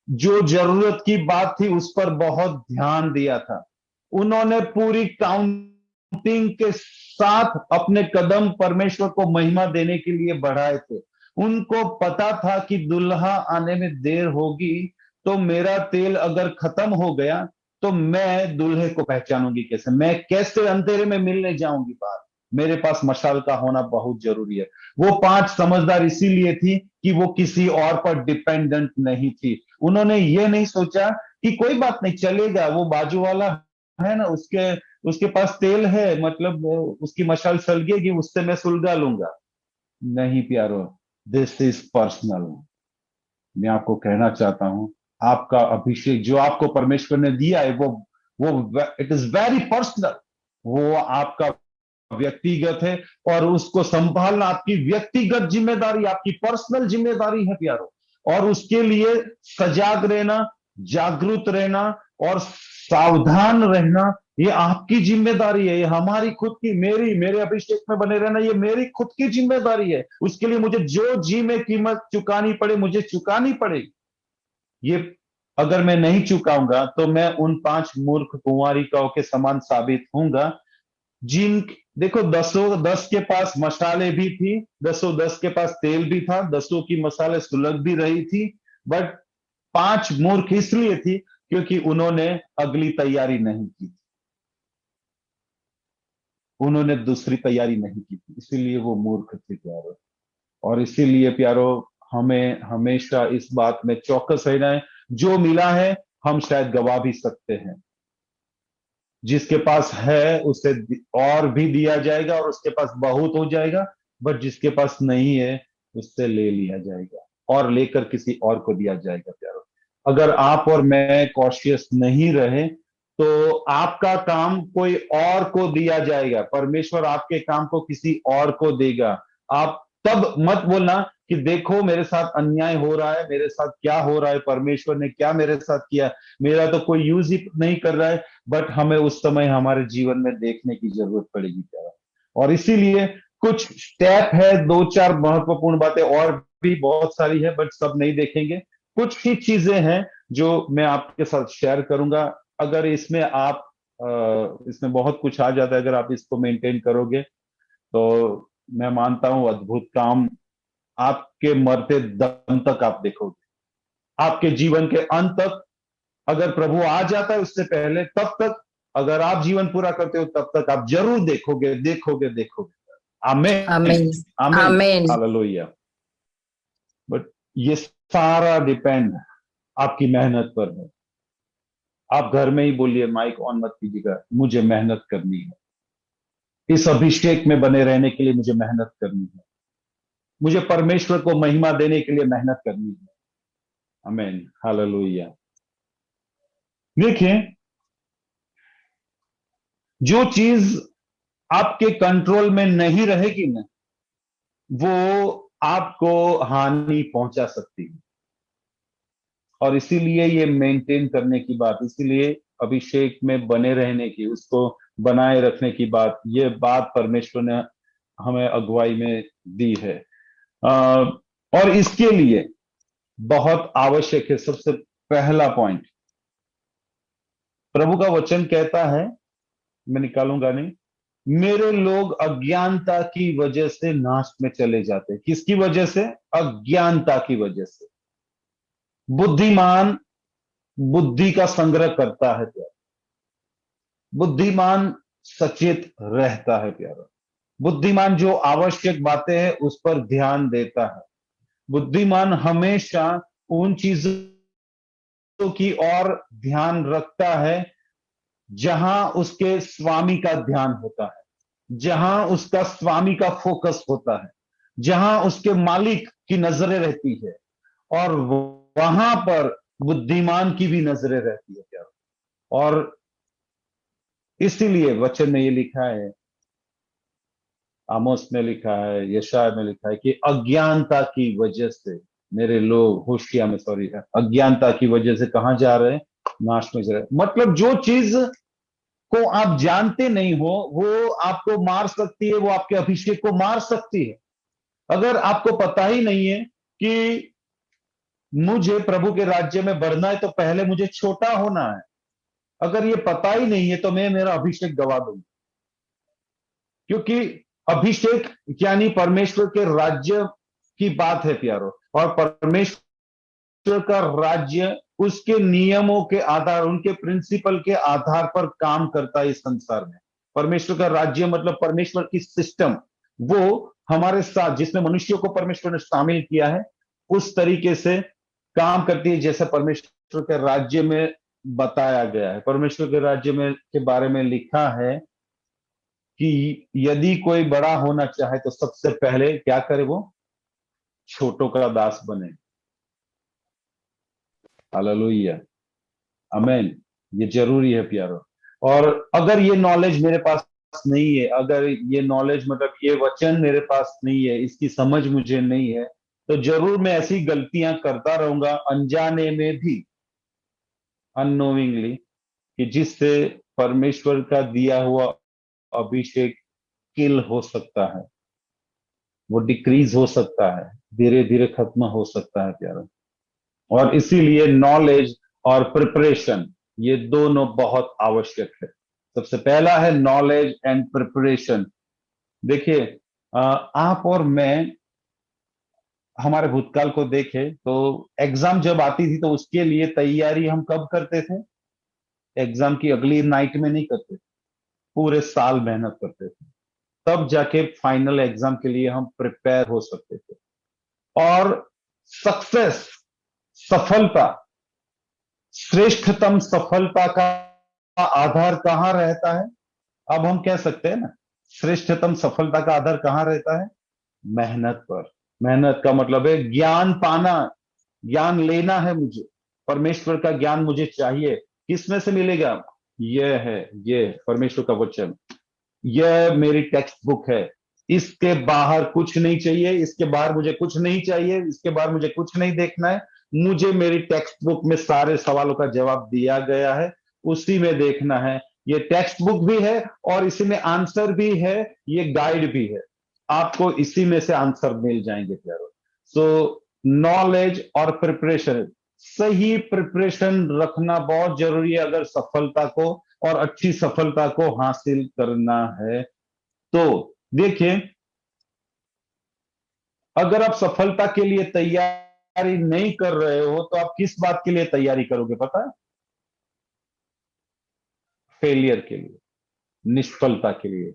जो जरूरत की बात थी उस पर बहुत ध्यान दिया था। उन्होंने पूरी काउंसलिंग शाउटिंग के साथ अपने कदम परमेश्वर को महिमा देने के लिए बढ़ाए थे। उनको पता था कि दुल्हा आने में देर होगी, तो मेरा तेल अगर खत्म हो गया तो मैं दूल्हे को पहचानूंगी कैसे, मैं कैसे अंधेरे में मिलने जाऊंगी बाहर। मेरे पास मशाल का होना बहुत जरूरी है। वो 5 समझदार इसीलिए थी कि वो किसी और पर डिपेंडेंट नहीं थी। उन्होंने ये नहीं सोचा कि कोई बात नहीं चलेगा, वो बाजू वाला है ना, उसके उसके पास तेल है, मतलब उसकी मशाल सलगेगी, उससे मैं सुलगा लूंगा। नहीं प्यारो, दिस इज पर्सनल। मैं आपको कहना चाहता हूं, आपका अभिषेक जो आपको परमेश्वर ने दिया है वो इट इज वेरी पर्सनल। वो आपका व्यक्तिगत है और उसको संभालना आपकी व्यक्तिगत जिम्मेदारी, आपकी पर्सनल जिम्मेदारी है प्यारो। और उसके लिए सजाग रहना, जागरूक रहना और सावधान रहना, ये आपकी जिम्मेदारी है। ये हमारी खुद की, मेरे अभिषेक में बने रहना, ये मेरी खुद की जिम्मेदारी है। उसके लिए मुझे जो जी में कीमत चुकानी पड़े, मुझे चुकानी पड़ेगी। ये अगर मैं नहीं चुकाऊंगा तो मैं उन 5 मूर्ख कुंवारिकाओं के समान साबित होऊंगा, जिन देखो 10 के पास मसाले भी थी, 10 के पास तेल भी था, 10 की मसाले सुलग भी रही थी, बट 5 मूर्ख इसलिए थी क्योंकि उन्होंने अगली तैयारी नहीं की थी, उन्होंने दूसरी तैयारी नहीं की थी, इसीलिए वो मूर्ख थे प्यारो। और इसीलिए प्यारो, हमें हमेशा इस बात में चौकस रहना है, जो मिला है हम शायद गवा भी सकते हैं। जिसके पास है उसे और भी दिया जाएगा और उसके पास बहुत हो जाएगा, बट जिसके पास नहीं है उससे ले लिया जाएगा और लेकर किसी और को दिया जाएगा प्यारो। अगर आप और मैं कॉशियस नहीं रहे तो आपका काम कोई और को दिया जाएगा, परमेश्वर आपके काम को किसी और को देगा। आप तब मत बोलना कि देखो मेरे साथ अन्याय हो रहा है, मेरे साथ क्या हो रहा है, परमेश्वर ने क्या मेरे साथ किया, मेरा तो कोई यूज ही नहीं कर रहा है। बट हमें उस समय हमारे जीवन में देखने की जरूरत पड़ेगी प्यारा। और इसीलिए कुछ स्टेप है, 2-4 महत्वपूर्ण बातें और भी बहुत सारी है, बट सब नहीं देखेंगे। कुछ ही चीजें हैं जो मैं आपके साथ शेयर करूंगा। अगर इसमें आप इसमें बहुत कुछ आ जाता है, अगर आप इसको मेंटेन करोगे तो मैं मानता हूं अद्भुत काम आपके मरते दम तक आप देखोगे, आपके जीवन के अंत तक। अगर प्रभु आ जाता है उससे पहले, तब तक अगर आप जीवन पूरा करते हो तब तक आप जरूर देखोगे देखोगे देखोगे। आमेन, आमीन आमेन, आमीन हालेलुया। बट ये सारा डिपेंड आपकी मेहनत पर है। आप घर में ही बोलिए, माइक ऑन मत कीजिएगा, मुझे मेहनत करनी है, इस अभिषेक में बने रहने के लिए मुझे मेहनत करनी है, मुझे परमेश्वर को महिमा देने के लिए मेहनत करनी है। आमेन, हालेलुया। देखिए, जो चीज आपके कंट्रोल में नहीं रहेगी ना, वो आपको हानि पहुंचा सकती है। और इसीलिए ये मेंटेन करने की बात, इसीलिए अभिषेक में बने रहने की, उसको बनाए रखने की बात, ये बात परमेश्वर ने हमें अगुवाई में दी है। और इसके लिए बहुत आवश्यक है, सबसे पहला पॉइंट, प्रभु का वचन कहता है, मैं निकालूंगा नहीं, मेरे लोग अज्ञानता की वजह से नाश में चले जाते। किसकी वजह से? अज्ञानता की वजह से। बुद्धिमान बुद्धि का संग्रह करता है प्यारा, बुद्धिमान सचेत रहता है प्यारा, बुद्धिमान जो आवश्यक बातें हैं उस पर ध्यान देता है, बुद्धिमान हमेशा उन चीजों की ओर ध्यान रखता है जहां उसके स्वामी का ध्यान होता है, जहां उसका स्वामी का फोकस होता है, जहां उसके मालिक की नजरें रहती है, और वहां पर बुद्धिमान की भी नजरें रहती है क्या। और इसीलिए वचन में ये लिखा है, आमोस में लिखा है, यशाया में लिखा है कि अज्ञानता की वजह से मेरे लोग, होशिया में सॉरी, अज्ञानता की वजह से कहां जा रहे हैं? नाश में जा रहे हैं। मतलब जो चीज को आप जानते नहीं हो वो आपको मार सकती है, वो आपके अभिषेक को मार सकती है। अगर आपको पता ही नहीं है कि मुझे प्रभु के राज्य में बढ़ना है तो पहले मुझे छोटा होना है, अगर ये पता ही नहीं है तो मैं मेरा अभिषेक गवा दूंगा। क्योंकि अभिषेक यानी परमेश्वर के राज्य की बात है प्यारो, और परमेश्वर का राज्य उसके नियमों के आधार, उनके प्रिंसिपल के आधार पर काम करता है इस संसार में। परमेश्वर का राज्य मतलब परमेश्वर की सिस्टम, वो हमारे साथ, जिसमें मनुष्यों को परमेश्वर ने शामिल किया है, उस तरीके से काम करती है जैसे परमेश्वर के राज्य में बताया गया है। परमेश्वर के राज्य में के बारे में लिखा है कि यदि कोई बड़ा होना चाहे तो सबसे पहले क्या करे, वो छोटों का दास बने। हालेलुया, आमीन। ये जरूरी है प्यारो। और अगर ये नॉलेज मेरे पास नहीं है, अगर ये नॉलेज मतलब ये वचन मेरे पास नहीं है, इसकी समझ मुझे नहीं है, तो जरूर मैं ऐसी गलतियां करता रहूंगा अनजाने में भी, अननोइंगली, कि जिससे परमेश्वर का दिया हुआ अभिषेक किल हो सकता है, वो डिक्रीज हो सकता है, धीरे धीरे खत्म हो सकता है प्यारो। और इसीलिए नॉलेज और प्रिपरेशन, ये दोनों बहुत आवश्यक है। सबसे पहला है नॉलेज एंड प्रिपरेशन। देखिए, आप और मैं हमारे भूतकाल को देखें तो एग्जाम जब आती थी तो उसके लिए तैयारी हम कब करते थे? एग्जाम की अगली नाइट में नहीं करते, पूरे साल मेहनत करते थे, तब जाके फाइनल एग्जाम के लिए हम प्रिपेयर हो सकते थे। और सक्सेस, सफलता, श्रेष्ठतम सफलता का आधार कहां रहता है? अब हम कह सकते हैं ना, श्रेष्ठतम सफलता का आधार कहां रहता है? मेहनत पर। मेहनत का मतलब है ज्ञान पाना, ज्ञान लेना है मुझे, परमेश्वर का ज्ञान मुझे चाहिए। किसमें से मिलेगा? यह है, ये परमेश्वर का वचन, यह मेरी टेक्स्ट बुक है, इसके बाहर कुछ नहीं चाहिए, इसके बाहर मुझे कुछ नहीं चाहिए, इसके बाहर मुझे कुछ नहीं देखना है। मुझे मेरी टेक्स्ट बुक में सारे सवालों का जवाब दिया गया है, उसी में देखना है। ये टेक्स्ट बुक भी है और इसी में आंसर भी है, ये गाइड भी है, आपको इसी में से आंसर मिल जाएंगे प्यारो। सो नॉलेज और प्रिपरेशन, सही प्रिपरेशन रखना बहुत जरूरी है अगर सफलता को और अच्छी सफलता को हासिल करना है। तो देखिए, अगर आप सफलता के लिए तैयारी नहीं कर रहे हो तो आप किस बात के लिए तैयारी करोगे पता है? फेलियर के लिए, निष्फलता के लिए।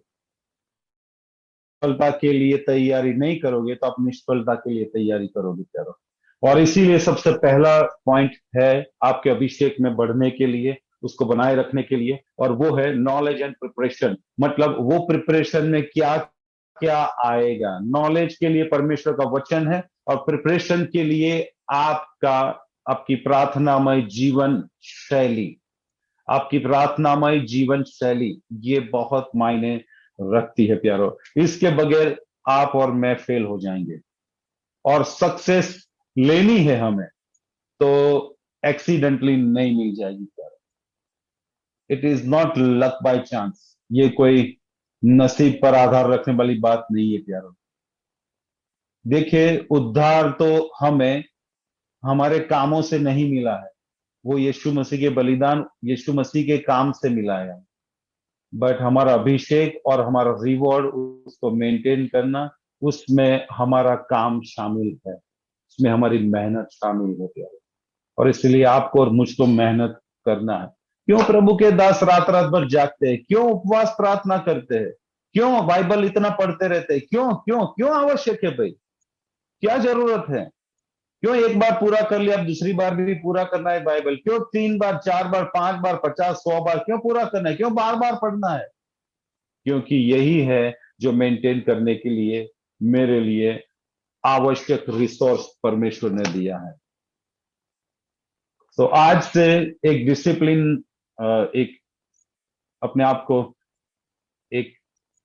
सफलता के लिए तैयारी नहीं करोगे तो आप निष्फलता के लिए तैयारी करोगे प्यारो। और इसीलिए सबसे पहला पॉइंट है आपके अभिषेक में बढ़ने के लिए, उसको बनाए रखने के लिए, और वो है नॉलेज एंड प्रिपरेशन। मतलब वो प्रिपरेशन में क्या क्या आएगा? नॉलेज के लिए परमेश्वर का वचन है, और प्रिपरेशन के लिए आपकी प्रार्थनामय जीवन शैली, आपकी प्रार्थनामय जीवन शैली, ये बहुत मायने रखती है प्यारो। इसके बगैर आप और मैं फेल हो जाएंगे। और सक्सेस लेनी है हमें तो एक्सीडेंटली नहीं मिल जाएगी प्यारो। It is not luck by chance, ये कोई नसीब पर आधार रखने वाली बात नहीं है प्यारो। देखिए, उद्धार तो हमें हमारे कामों से नहीं मिला है, वो यीशु मसीह के बलिदान, यीशु मसीह के काम से मिला है। बट हमारा अभिषेक और हमारा रिवॉर्ड, उसको मेंटेन करना, उसमें हमारा काम शामिल है, उसमें हमारी मेहनत शामिल है प्यारे। और इसलिए आपको और मुझको मेहनत करना है। क्यों प्रभु के दास रात रात भर जागते हैं? क्यों उपवास प्रार्थना करते हैं? क्यों बाइबल इतना पढ़ते रहते हैं? क्यों क्यों क्यों आवश्यक है भाई? क्या जरूरत है? क्यों एक बार पूरा कर लिया अब दूसरी बार भी पूरा करना है बाइबल? क्यों 3 बार, 4 बार, 5 बार, 50, 100 बार क्यों पूरा करना है? क्यों बार बार पढ़ना है? क्योंकि यही है जो मेंटेन करने के लिए मेरे लिए आवश्यक रिसोर्स परमेश्वर ने दिया है। तो आज से एक डिसिप्लिन, एक अपने आप को एक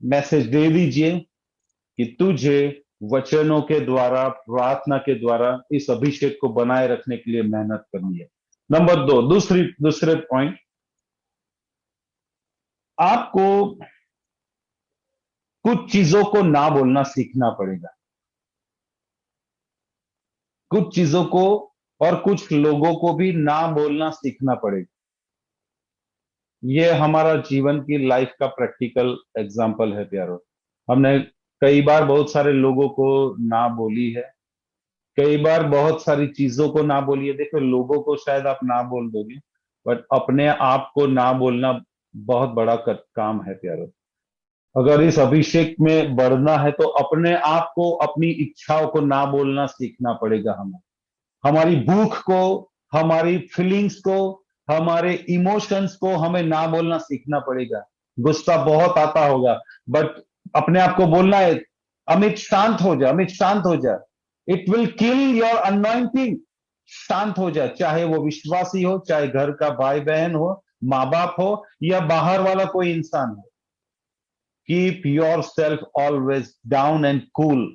मैसेज दे दीजिए कि तुझे वचनों के द्वारा, प्रार्थना के द्वारा इस अभिषेक को बनाए रखने के लिए मेहनत करनी है। नंबर 2, दूसरे पॉइंट, आपको कुछ चीजों को ना बोलना सीखना पड़ेगा। कुछ चीजों को और कुछ लोगों को भी ना बोलना सीखना पड़ेगा। ये हमारा जीवन की लाइफ का प्रैक्टिकल एग्जाम्पल है प्यारो। हमने कई बार बहुत सारे लोगों को ना बोली है, कई बार बहुत सारी चीजों को ना बोली है। देखो, लोगों को शायद आप ना बोल दोगे, बट अपने आप को ना बोलना बहुत बड़ा काम है प्यारो। अगर इस अभिषेक में बढ़ना है तो अपने आप को, अपनी इच्छाओं को ना बोलना सीखना पड़ेगा हमें। हमारी भूख को, हमारी फीलिंग्स को, हमारे इमोशंस को हमें ना बोलना सीखना पड़ेगा। गुस्सा बहुत आता होगा, बट अपने आप को बोलना है, अमित शांत हो जा, अमित शांत हो जा। It will kill your anointing. शांत हो जा, चाहे वो विश्वासी हो, चाहे घर का भाई बहन हो, माँ बाप हो, या बाहर वाला कोई इंसान हो। Keep your self always down and cool,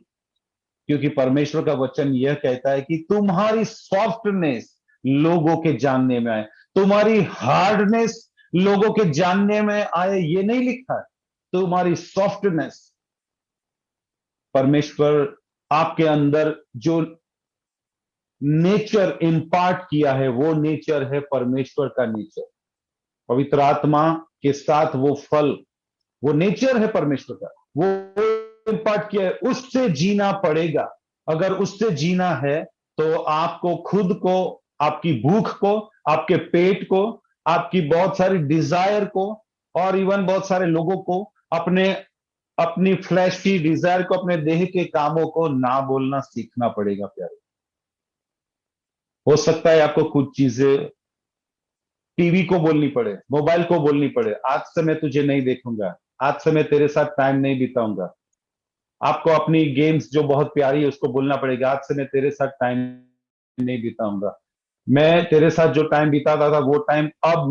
क्योंकि परमेश्वर का वचन यह कहता है कि तुम्हारी सॉफ्टनेस लोगों के जानने में आए, तुम्हारी हार्डनेस लोगों के जानने में आए, ये नहीं लिखा है। तुम्हारी सॉफ्टनेस, परमेश्वर आपके अंदर जो नेचर इंपार्ट किया है, वो नेचर है परमेश्वर का नेचर। पवित्र आत्मा के साथ वो फल, वो नेचर है परमेश्वर का, वो इंपार्ट किया है, उससे जीना पड़ेगा। अगर उससे जीना है तो आपको खुद को, आपकी भूख को, आपके पेट को, आपकी बहुत सारी डिजायर को, और इवन बहुत सारे लोगों को, अपनी फ्लैश की डिजायर को, अपने देह के कामों को ना बोलना सीखना पड़ेगा प्यारे। हो सकता है आपको कुछ चीजें टीवी को बोलनी पड़े, मोबाइल को बोलनी पड़े, आज से मैं तुझे नहीं देखूंगा, आज से मैं तेरे साथ टाइम नहीं बिताऊंगा। आपको अपनी गेम्स जो बहुत प्यारी है उसको बोलना पड़ेगा, आज से मैं तेरे साथ टाइम नहीं बिताऊंगा। मैं तेरे साथ जो टाइम बिताता था वो टाइम अब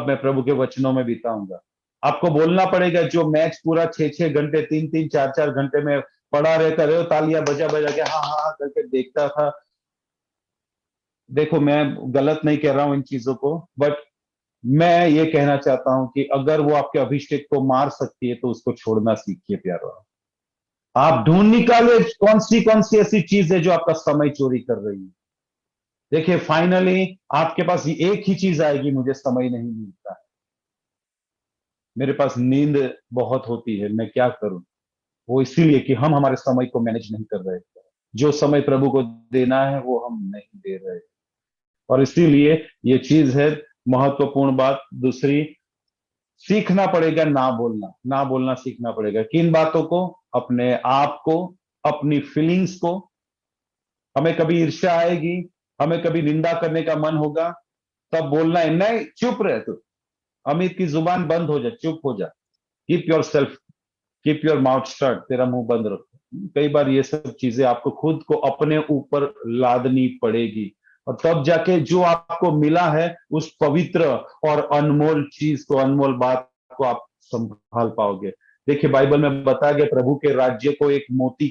मैं प्रभु के वचनों में बिताऊंगा। आपको बोलना पड़ेगा, जो मैच पूरा 6-6 घंटे, 3-3, 4-4 घंटे में पड़ा रहता रहे, तालियां बजा बजा के हाँ हाँ हाँ करके देखता था। देखो, मैं गलत नहीं कह रहा हूं इन चीजों को, बट मैं ये कहना चाहता हूं कि अगर वो आपके अभिषेक को मार सकती है तो उसको छोड़ना सीखिए प्यारो। आप ढूंढ निकाले कौन सी ऐसी चीज है जो आपका समय चोरी कर रही है। देखिए, फाइनली आपके पास एक ही चीज आएगी, मुझे समय नहीं मिलता, मेरे पास नींद बहुत होती है, मैं क्या करूं। वो इसीलिए कि हम हमारे समय को मैनेज नहीं कर रहे, जो समय प्रभु को देना है वो हम नहीं दे रहे। और इसीलिए ये चीज है महत्वपूर्ण बात। दूसरी, सीखना पड़ेगा ना बोलना, ना बोलना सीखना पड़ेगा। किन बातों को? अपने आप को, अपनी फीलिंग्स को। हमें कभी ईर्ष्या आएगी, हमें कभी निंदा करने का मन होगा, तब बोलना है, नहीं चुप रहे तू, अमित की जुबान बंद हो जा, चुप हो जा। Keep your self, keep your mouth shut, तेरा मुंह बंद रखो। कई बार ये सब चीजें आपको खुद को अपने ऊपर लादनी पड़ेगी, और तब जाके जो आपको मिला है उस पवित्र और अनमोल चीज को, अनमोल बात को आप संभाल पाओगे। देखिए, बाइबल में बताया गया प्रभु के राज्य को एक मोती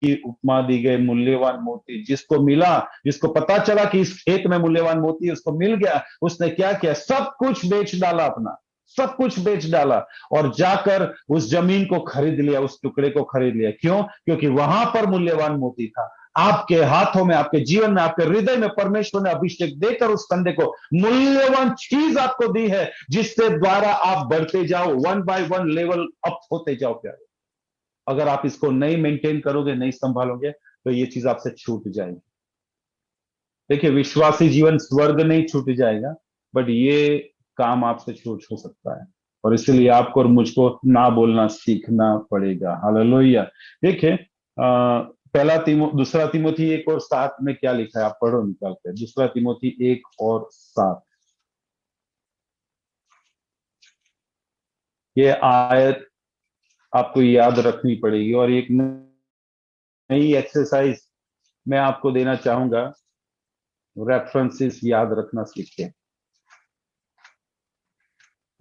की उपमा दी गई, मूल्यवान मोती। जिसको मिला, जिसको पता चला कि इस खेत में मूल्यवान मोती उसको मिल गया, उसने क्या किया? सब कुछ बेच डाला, अपना सब कुछ बेच डाला, और जाकर उस जमीन को खरीद लिया, उस टुकड़े को खरीद लिया। क्यों? क्योंकि वहां पर मूल्यवान मोती था। आपके हाथों में, आपके जीवन में, आपके हृदय में परमेश्वर ने अभिषेक देकर उस कंधे को मूल्यवान चीज आपको दी है, जिससे द्वारा आप बढ़ते जाओ, 1 by 1 लेवल अप होते जाओ प्यारे। अगर आप इसको नहीं मेंटेन करोगे, नहीं संभालोगे, तो ये चीज आपसे छूट जाएगी। देखिए, विश्वासी जीवन स्वर्ग नहीं छूट जाएगा, बट ये काम आपसे छूट हो सकता है, और इसलिए आपको और मुझको ना बोलना सीखना पड़ेगा। हालेलुया। देखिए, दूसरा तिमोथी 1:7 में क्या लिखा है, आप पढ़ो निकाल कर। दूसरा तिमोथी 1:7, ये आयत आपको याद रखनी पड़ेगी। और एक नई एक्सरसाइज मैं आपको देना चाहूंगा, रेफरेंसेस याद रखना सीखें।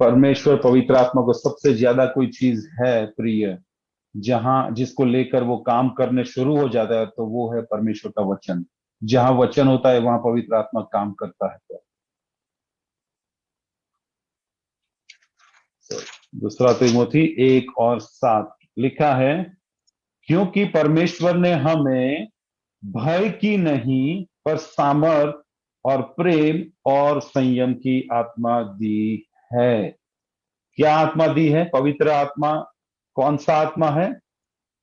परमेश्वर पवित्र आत्मा को सबसे ज्यादा कोई चीज है प्रिय, जिसको लेकर वो काम करने शुरू हो जाता है, तो वो है परमेश्वर का वचन। जहां वचन होता है वहां पवित्र आत्मा काम करता है। दूसरा तिमोथी 1:7 लिखा है, क्योंकि परमेश्वर ने हमें भय की नहीं, पर सामर्थ और प्रेम और संयम की आत्मा दी है। क्या आत्मा दी है? पवित्र आत्मा। कौन सा आत्मा है?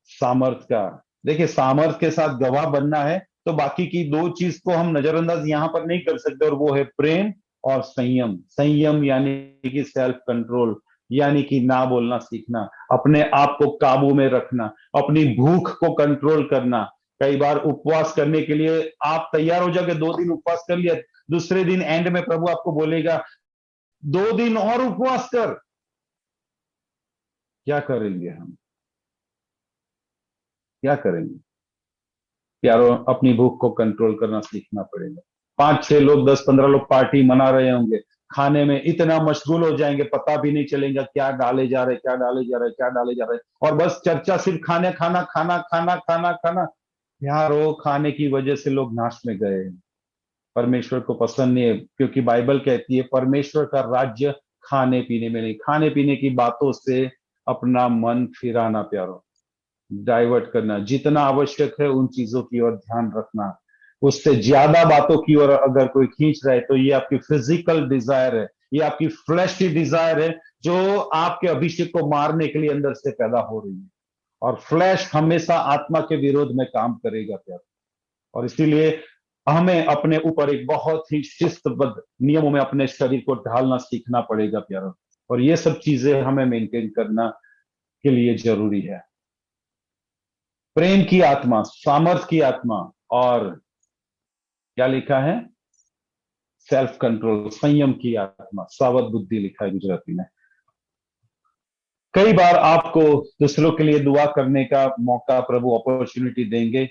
सामर्थ का। देखिए, सामर्थ के साथ गवाह बनना है तो बाकी की दो चीज को हम नजरअंदाज यहां पर नहीं कर सकते, और वो है प्रेम और संयम। संयम यानी कि सेल्फ कंट्रोल, यानी कि ना बोलना सीखना, अपने आप को काबू में रखना, अपनी भूख को कंट्रोल करना। कई बार उपवास करने के लिए आप तैयार हो जाओगे, 2 दिन उपवास कर लिया, दूसरे दिन एंड में प्रभु आपको बोलेगा 2 दिन और उपवास कर। क्या करेंगे हम? क्या करेंगे? यारो, अपनी भूख को कंट्रोल करना सीखना पड़ेगा। 5-6 लोग, 10-15 लोग पार्टी मना रहे होंगे, खाने में इतना मशगूल हो जाएंगे, पता भी नहीं चलेगा क्या डाले जा रहे, क्या डाले जा रहे, क्या डाले जा रहे, और बस चर्चा सिर्फ खाने, खाना खाना खाना खाना खाना। यारो, खाने की वजह से लोग नाश में गए हैं। परमेश्वर को पसंद नहीं है, क्योंकि बाइबल कहती है परमेश्वर का राज्य खाने पीने में नहीं, खाने पीने की बातों से अपना मन फिराना प्यारो, डाइवर्ट करना। जितना आवश्यक है उन चीजों की ओर ध्यान रखना, उससे ज्यादा बातों की ओर अगर कोई खींच रहा है तो ये आपकी फिजिकल डिजायर है, ये आपकी फ्लैशी डिजायर है, जो आपके अभिषेक को मारने के लिए अंदर से पैदा हो रही है। और फ्लैश हमेशा आत्मा के विरोध में काम करेगा प्यार, और इसीलिए हमें अपने ऊपर एक बहुत ही शिस्तबद्ध नियमों में अपने शरीर को ढालना सीखना पड़ेगा प्यारो, और ये सब चीजें हमें मेंटेन करना के लिए जरूरी है। प्रेम की आत्मा, सामर्थ की आत्मा, और क्या लिखा है? सेल्फ कंट्रोल, संयम की आत्मा, सावध बुद्धि लिखा है गुजराती में। कई बार आपको दूसरों के लिए दुआ करने का मौका प्रभु अपॉर्चुनिटी देंगे,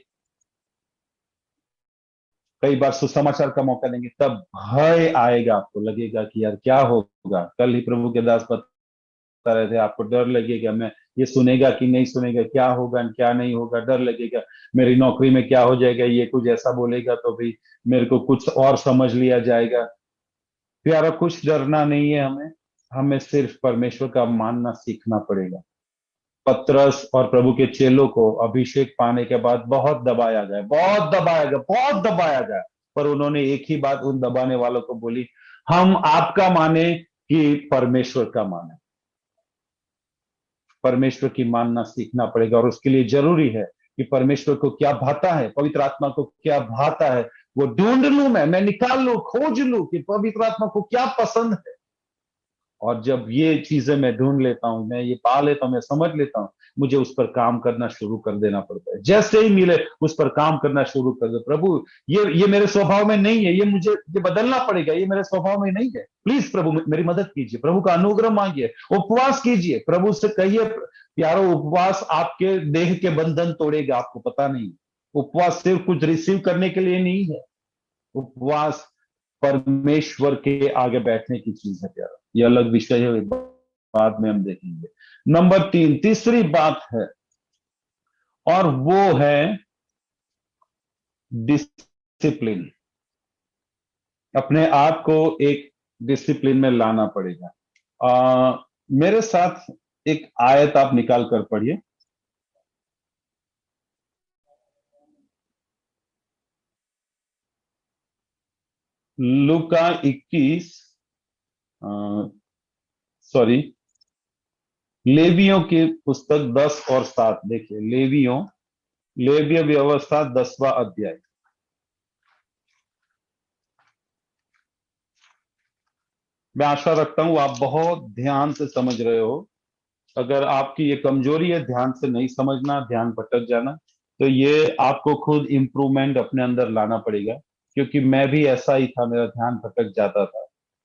कई बार सुसमाचार का मौका देंगे, तब भय आएगा, आपको लगेगा कि यार क्या होगा। कल ही प्रभु के दास बता रहे थे, आपको डर लगेगा, मैं ये सुनेगा कि नहीं सुनेगा, क्या होगा क्या नहीं होगा, डर लगेगा, मेरी नौकरी में क्या हो जाएगा, ये कुछ ऐसा बोलेगा तो भी मेरे को कुछ और समझ लिया जाएगा। प्यारा, कुछ डरना नहीं है हमें, हमें सिर्फ परमेश्वर का मानना सीखना पड़ेगा। पतरस और प्रभु के चेलों को अभिषेक पाने के बाद बहुत दबाया गया, बहुत दबाया गया, बहुत दबाया गया, पर उन्होंने एक ही बात उन दबाने वालों को बोली, हम आपका माने कि परमेश्वर का माने। परमेश्वर की मानना सीखना पड़ेगा, और उसके लिए जरूरी है कि परमेश्वर को क्या भाता है, पवित्र आत्मा को क्या भाता है, वो ढूंढ लूं, मैं निकाल लूं, खोज लूं कि पवित्र आत्मा को क्या पसंद है। और जब ये चीजें मैं ढूंढ लेता हूं, मैं ये पा लेता हूं, मैं समझ लेता हूं, मुझे उस पर काम करना शुरू कर देना पड़ता है। जैसे ही मिले उस पर काम करना शुरू कर दो। प्रभु, ये मेरे स्वभाव में नहीं है, ये बदलना पड़ेगा, ये मेरे स्वभाव में नहीं है, प्लीज प्रभु मेरी मदद कीजिए। प्रभु का अनुग्रह मांगिए, उपवास कीजिए, प्रभु से कहिए, यारो उपवास आपके देह के बंधन तोड़ेगा, आपको पता नहीं। उपवास सिर्फ कुछ रिसीव करने के लिए नहीं है, उपवास परमेश्वर के आगे बैठने की चीज है प्यारा। ये अलग विषय है, बाद में हम देखेंगे। नंबर 3, तीसरी बात है, और वो है डिसिप्लिन। अपने आप को एक डिसिप्लिन में लाना पड़ेगा। मेरे साथ एक आयत आप निकाल कर पढ़िए। लूका 21, सॉरी, लेवियों की पुस्तक 10 और 7 देखिए। लेवीय व्यवस्था 10वां अध्याय। मैं आशा रखता हूं आप बहुत ध्यान से समझ रहे हो। अगर आपकी ये कमजोरी है, ध्यान से नहीं समझना, ध्यान भटक जाना, तो ये आपको खुद इंप्रूवमेंट अपने अंदर लाना पड़ेगा, क्योंकि मैं भी ऐसा ही था, मेरा ध्यान भटक जाता था।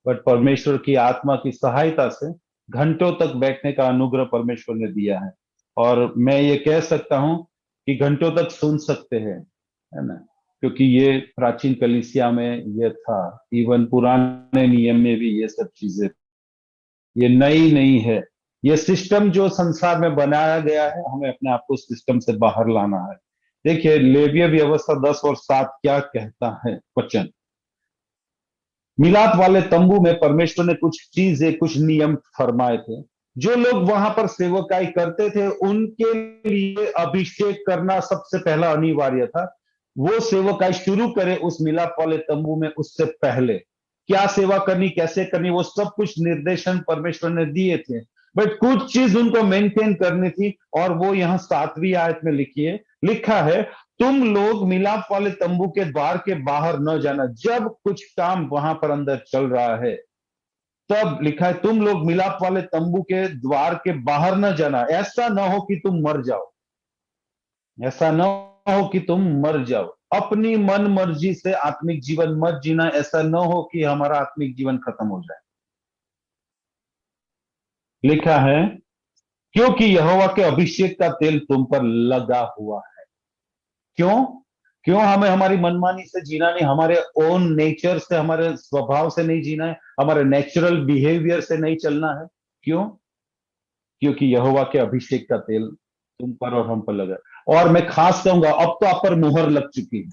बट परमेश्वर की आत्मा की सहायता से घंटों तक बैठने का अनुग्रह परमेश्वर ने दिया है, और मैं ये कह सकता हूं कि घंटों तक सुन सकते हैं, है ना, क्योंकि ये प्राचीन कलीसिया में ये था, इवन पुराने नियम में भी ये सब चीजें, ये नई नहीं है। ये सिस्टम जो संसार में बनाया गया है, हमें अपने आप को सिस्टम से बाहर लाना है। देखिए, लेवीय व्यवस्था 10 और 7 क्या कहता है वचन। मिलाप वाले तंबू में परमेश्वर ने कुछ चीजें, कुछ नियम फरमाए थे। जो लोग वहां पर सेवकाई करते थे, उनके लिए अभिषेक करना सबसे पहला अनिवार्य था। वो सेवकाई शुरू करे उस मिलाप वाले तंबू में उससे पहले, क्या सेवा करनी, कैसे करनी, वो सब कुछ निर्देशन परमेश्वर ने दिए थे, बट कुछ चीज उनको मेंटेन करनी थी। और वो यहाँ 7वीं आयत में लिखा है, तुम लोग मिलाप वाले तंबू के द्वार के बाहर न जाना। जब कुछ काम वहां पर अंदर चल रहा है तब लिखा है, तुम लोग मिलाप वाले तंबू के द्वार के बाहर न जाना। ऐसा ना हो कि तुम मर जाओ, ऐसा ना हो कि तुम मर जाओ। अपनी मन मर्जी से आत्मिक जीवन मत जीना। ऐसा ना हो कि हमारा आत्मिक जीवन खत्म हो जाए। लिखा है, क्योंकि यहोवा के अभिषेक का तेल तुम पर लगा हुआ है। क्यों? क्यों हमें हमारी मनमानी से जीना नहीं, हमारे ओन नेचर से, हमारे स्वभाव से नहीं जीना है, हमारे नेचुरल बिहेवियर से नहीं चलना है। क्यों? क्योंकि यहोवा के अभिषेक का तेल तुम पर और हम पर लगा। और मैं खास कहूंगा, अब तो आप पर मुहर लग चुकी है,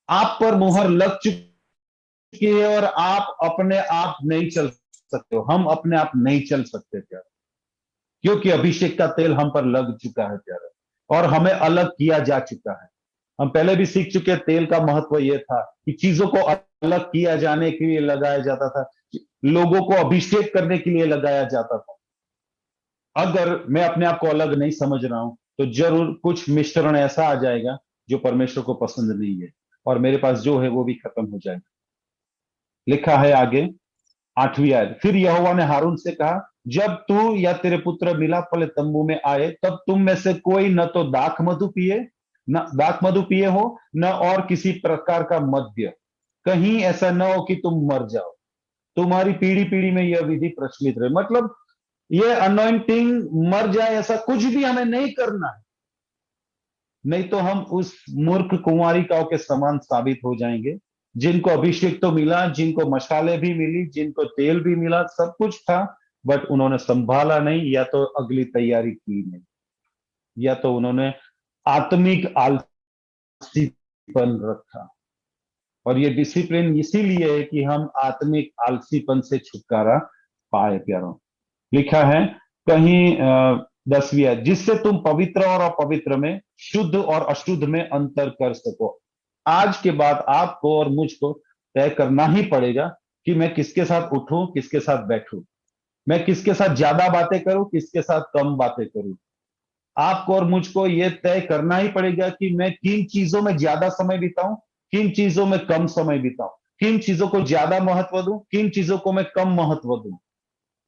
आप पर मुहर लग चुकी है और आप अपने आप नहीं चल सकते हो, हम अपने आप नहीं चल सकते प्यारे, क्योंकि अभिषेक का तेल हम पर लग चुका है प्यारे, और हमें अलग किया जा चुका है। हम पहले भी सीख चुके हैं, तेल का महत्व यह था कि चीजों को अलग किया जाने के लिए लगाया जाता था, लोगों को अभिषेक करने के लिए लगाया जाता था। अगर मैं अपने आप को अलग नहीं समझ रहा हूं तो जरूर कुछ मिश्रण ऐसा आ जाएगा जो परमेश्वर को पसंद नहीं है, और मेरे पास जो है वो भी खत्म हो जाएगा। लिखा है आगे 8वीं आयत, फिर यहोवा ने हारून से कहा, जब तू या तेरे पुत्र मिलाप वाले तंबू में आए तब तुम में से कोई न तो दाख मधु पिए हो, न और किसी प्रकार का मद्य, कहीं ऐसा न हो कि तुम मर जाओ। तुम्हारी पीढ़ी पीढ़ी में यह विधि प्रचलित रहे। मतलब ये अनॉइंटिंग मर जाए ऐसा कुछ भी हमें नहीं करना है, नहीं तो हम उस मूर्ख कुंवारिकाओं के समान साबित हो जाएंगे, जिनको अभिषेक तो मिला, जिनको मशाले भी मिली, जिनको तेल भी मिला, सब कुछ था, बट उन्होंने संभाला नहीं, या तो अगली तैयारी की नहीं, या तो उन्होंने आत्मिक आलसीपन रखा। और ये डिसिप्लिन इसीलिए है कि हम आत्मिक आलसीपन से छुटकारा पाए प्यारों। लिखा है कहीं 10वीं आयत, जिससे तुम पवित्र और अपवित्र में, शुद्ध और अशुद्ध में अंतर कर सको। आज के बाद आपको और मुझको तय करना ही पड़ेगा कि मैं किसके साथ उठूं, किसके साथ बैठूं, मैं किसके साथ ज्यादा बातें करूं, किसके साथ कम बातें करूं। आपको और मुझको यह तय करना ही पड़ेगा कि मैं किन चीजों में ज्यादा समय बिताऊं, किन चीजों में कम समय बिताऊं, किन चीजों को ज्यादा महत्व दूं, किन चीजों को मैं कम महत्व दूं।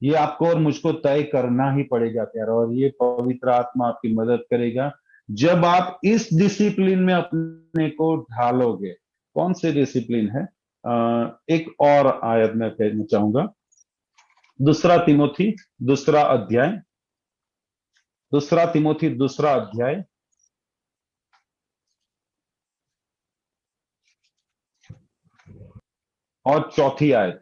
ये आपको और मुझको तय करना ही पड़ेगा प्यारा, और ये पवित्र आत्मा आपकी मदद करेगा जब आप इस डिसिप्लिन में अपने को ढालोगे। कौन से डिसिप्लिन है? एक और आयत में कहना चाहूंगा, 2 तिमोथी दूसरा अध्याय, 2 तिमोथी दूसरा अध्याय और 4 आयत।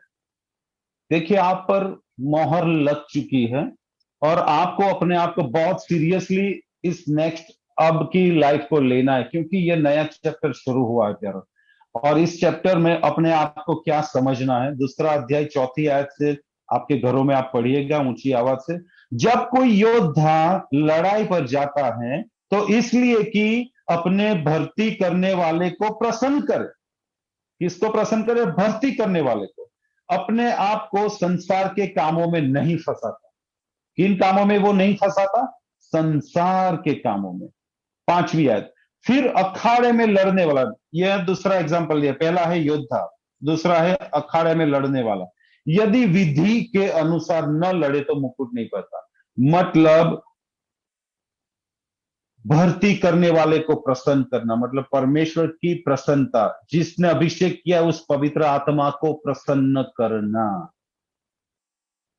देखिए, आप पर मोहर लग चुकी है और आपको अपने आप को बहुत सीरियसली इस नेक्स्ट अब की लाइफ को लेना है, क्योंकि ये नया चैप्टर शुरू हुआ है प्यारा। और इस चैप्टर में अपने आप को क्या समझना है, 2 अध्याय 4 आयत से आपके घरों में आप पढ़िएगा ऊंची आवाज से। जब कोई योद्धा लड़ाई पर जाता है तो इसलिए कि अपने भर्ती करने वाले को प्रसन्न करे। किसको प्रसन्न करे? भर्ती करने वाले को। अपने आप को संसार के कामों में नहीं फंसाता। किन कामों में वो नहीं फंसाता? संसार के कामों में। 5वीं आयत, फिर अखाड़े में लड़ने वाला, यह दूसरा एग्जांपल दिया, पहला है योद्धा, दूसरा है अखाड़े में लड़ने वाला। यदि विधि के अनुसार न लड़े तो मुकुट नहीं पाता। मतलब भर्ती करने वाले को प्रसन्न करना, मतलब परमेश्वर की प्रसन्नता, जिसने अभिषेक किया उस पवित्र आत्मा को प्रसन्न करना।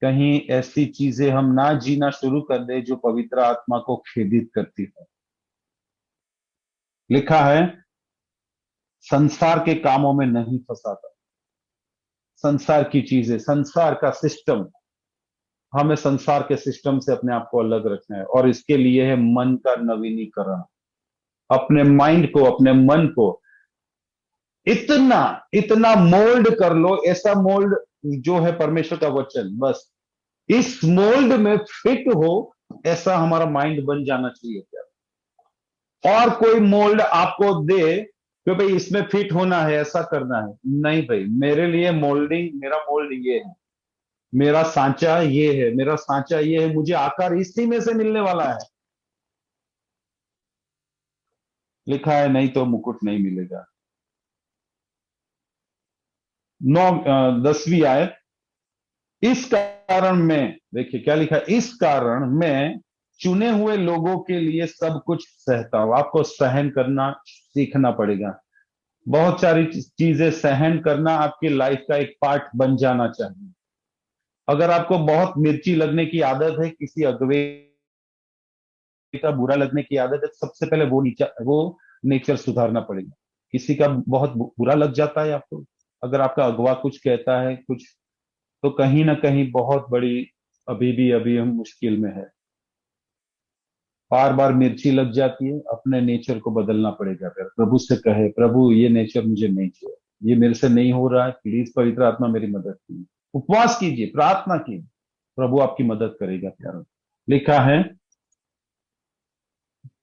कहीं ऐसी चीजें हम ना जीना शुरू कर दे जो पवित्र आत्मा को खेदित करती है। लिखा है संसार के कामों में नहीं फंसाता। संसार की चीजें, संसार का सिस्टम, हमें संसार के सिस्टम से अपने आप को अलग रखना है, और इसके लिए है मन का नवीनीकरण। अपने माइंड को, अपने मन को इतना इतना मोल्ड कर लो, ऐसा मोल्ड जो है परमेश्वर का वचन, बस इस मोल्ड में फिट हो, ऐसा हमारा माइंड बन जाना चाहिए। क्या और कोई मोल्ड आपको दे कि भाई इसमें फिट होना है, ऐसा करना है। नहीं भाई, मेरे लिए मोल्डिंग, मेरा मोल्ड ये है, मेरा सांचा ये है, मेरा सांचा ये है, मुझे आकार इसी में से मिलने वाला है। लिखा है नहीं तो मुकुट नहीं मिलेगा। 10वीं आयत, इस कारण में, देखिए क्या लिखा है, इस कारण मैं चुने हुए लोगों के लिए सब कुछ सहता हूं। आपको सहन करना सीखना पड़ेगा। बहुत सारी चीजें सहन करना आपकी लाइफ का एक पार्ट बन जाना चाहिए। अगर आपको बहुत मिर्ची लगने की आदत है, किसी अगुवे का बुरा लगने की आदत है, सबसे पहले वो नेचर सुधारना पड़ेगा। किसी का बहुत बुरा लग जाता है आपको, अगर आपका अगवा कुछ कहता है कुछ, तो कहीं ना कहीं बहुत बड़ी अभी हम मुश्किल में है। बार बार मिर्ची लग जाती है, अपने नेचर को बदलना पड़ेगा। फिर प्रभु से कहे, प्रभु ये नेचर मुझे नहीं चाहिए, ये मेरे से नहीं हो रहा है, प्लीज पवित्र आत्मा मेरी मदद कीजिए। उपवास कीजिए, प्रार्थना कीजिए, प्रभु आपकी मदद करेगा प्यारो। लिखा है,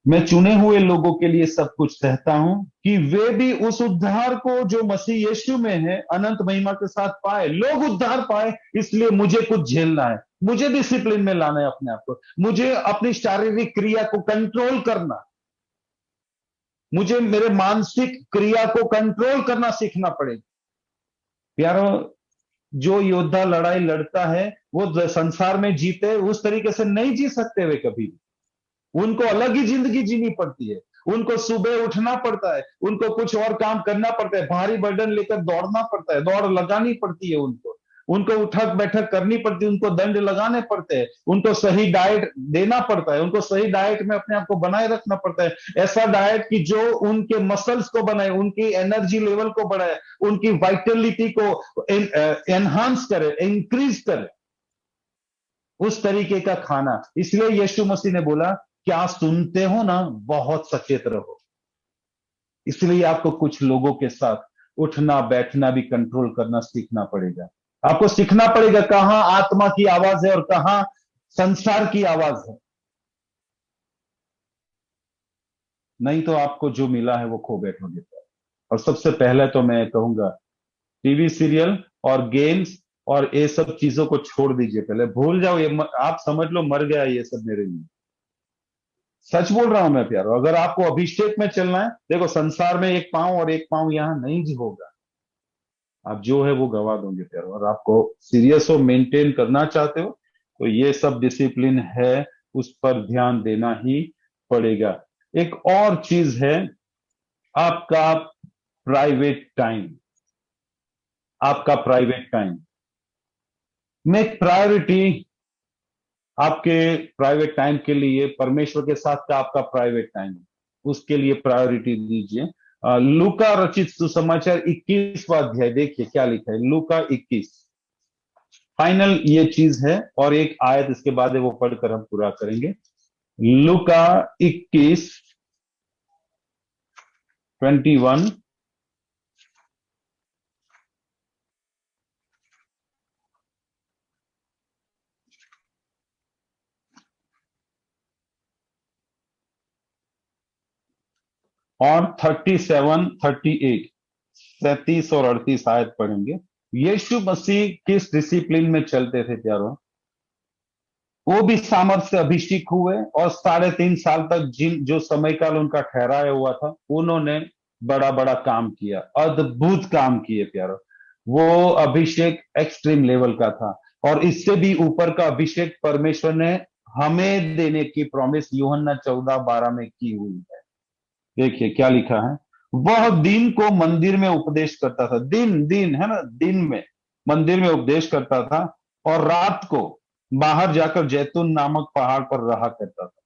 मैं चुने हुए लोगों के लिए सब कुछ सहता हूं कि वे भी उस उद्धार को जो मसीह यीशु में है अनंत महिमा के साथ पाए। लोग उद्धार पाए, इसलिए मुझे कुछ झेलना है, मुझे डिसिप्लिन में लाना है अपने आप को, मुझे अपनी शारीरिक क्रिया को कंट्रोल करना, मुझे मेरे मानसिक क्रिया को कंट्रोल करना सीखना पड़ेगा। प्यारो, जो योद्धा लड़ाई लड़ता है वो संसार में जीते उस तरीके से नहीं जी सकते वे कभी। उनको अलग ही जिंदगी जीनी पड़ती है, उनको सुबह उठना पड़ता है, उनको कुछ और काम करना पड़ता है, भारी बर्डन लेकर दौड़ना पड़ता है, दौड़ लगानी पड़ती है, उनको उठक बैठक करनी पड़ती है, उनको दंड लगाने पड़ते हैं, उनको सही डाइट देना पड़ता है, उनको सही डाइट में अपने आप को बनाए रखना पड़ता है। ऐसा डाइट कि जो उनके मसल्स को बनाए, उनकी एनर्जी लेवल को बढ़ाए, उनकी वाइटलिटी को एनहांस करे, इंक्रीज करे, उस तरीके का खाना। इसलिए यीशु मसीह ने बोला, क्या सुनते हो ना, बहुत सचेत रहो। इसलिए आपको कुछ लोगों के साथ उठना बैठना भी कंट्रोल करना सीखना पड़ेगा। आपको सीखना पड़ेगा कहां आत्मा की आवाज है और कहां संसार की आवाज है। नहीं तो आपको जो मिला है वो खो बैठोगे। और सबसे पहले तो मैं कहूंगा, टीवी सीरियल और गेम्स और ये सब चीजों को छोड़ दीजिए, पहले भूल जाओ। ये आप समझ लो मर गया ये सब मेरे लिए। सच बोल रहा हूं मैं प्यारो, अगर आपको अभिषेक में चलना है, देखो संसार में एक पांव और एक पांव यहां नहीं जी होगा, आप जो है वो गवा दोगे प्यारो। और आपको सीरियस हो, मेंटेन करना चाहते हो, तो ये सब डिसिप्लिन है, उस पर ध्यान देना ही पड़ेगा। एक और चीज है, आपका प्राइवेट टाइम। आपका प्राइवेट टाइम मेक प्रायोरिटी। आपके प्राइवेट टाइम के लिए परमेश्वर के साथ का आपका प्राइवेट टाइम है, उसके लिए प्रायोरिटी दीजिए। लूका रचित सुसमाचार 21वां अध्याय देखिए क्या लिखा है, लूका 21। फाइनल ये चीज है, और एक आयत इसके बाद है, वो पढ़कर हम पूरा करेंगे। लूका 21:21। और 37-38, 37 और 38 आयत पढ़ेंगे। यीशु मसीह किस डिसिप्लिन में चलते थे प्यारो? वो भी सामर्थ्य से अभिषेक हुए और 3.5 साल तक जो समय काल उनका ठहराया हुआ था, उन्होंने बड़ा बड़ा काम किया, अद्भुत काम किए प्यारो। वो अभिषेक एक्सट्रीम लेवल का था, और इससे भी ऊपर का अभिषेक परमेश्वर ने हमें देने की प्रॉमिस यूहन्ना 14:12 में की हुई है। देखिए क्या लिखा है, वह दिन को मंदिर में उपदेश करता था, दिन दिन है ना, दिन में मंदिर में उपदेश करता था, और रात को बाहर जाकर जैतून नामक पहाड़ पर रहा करता था।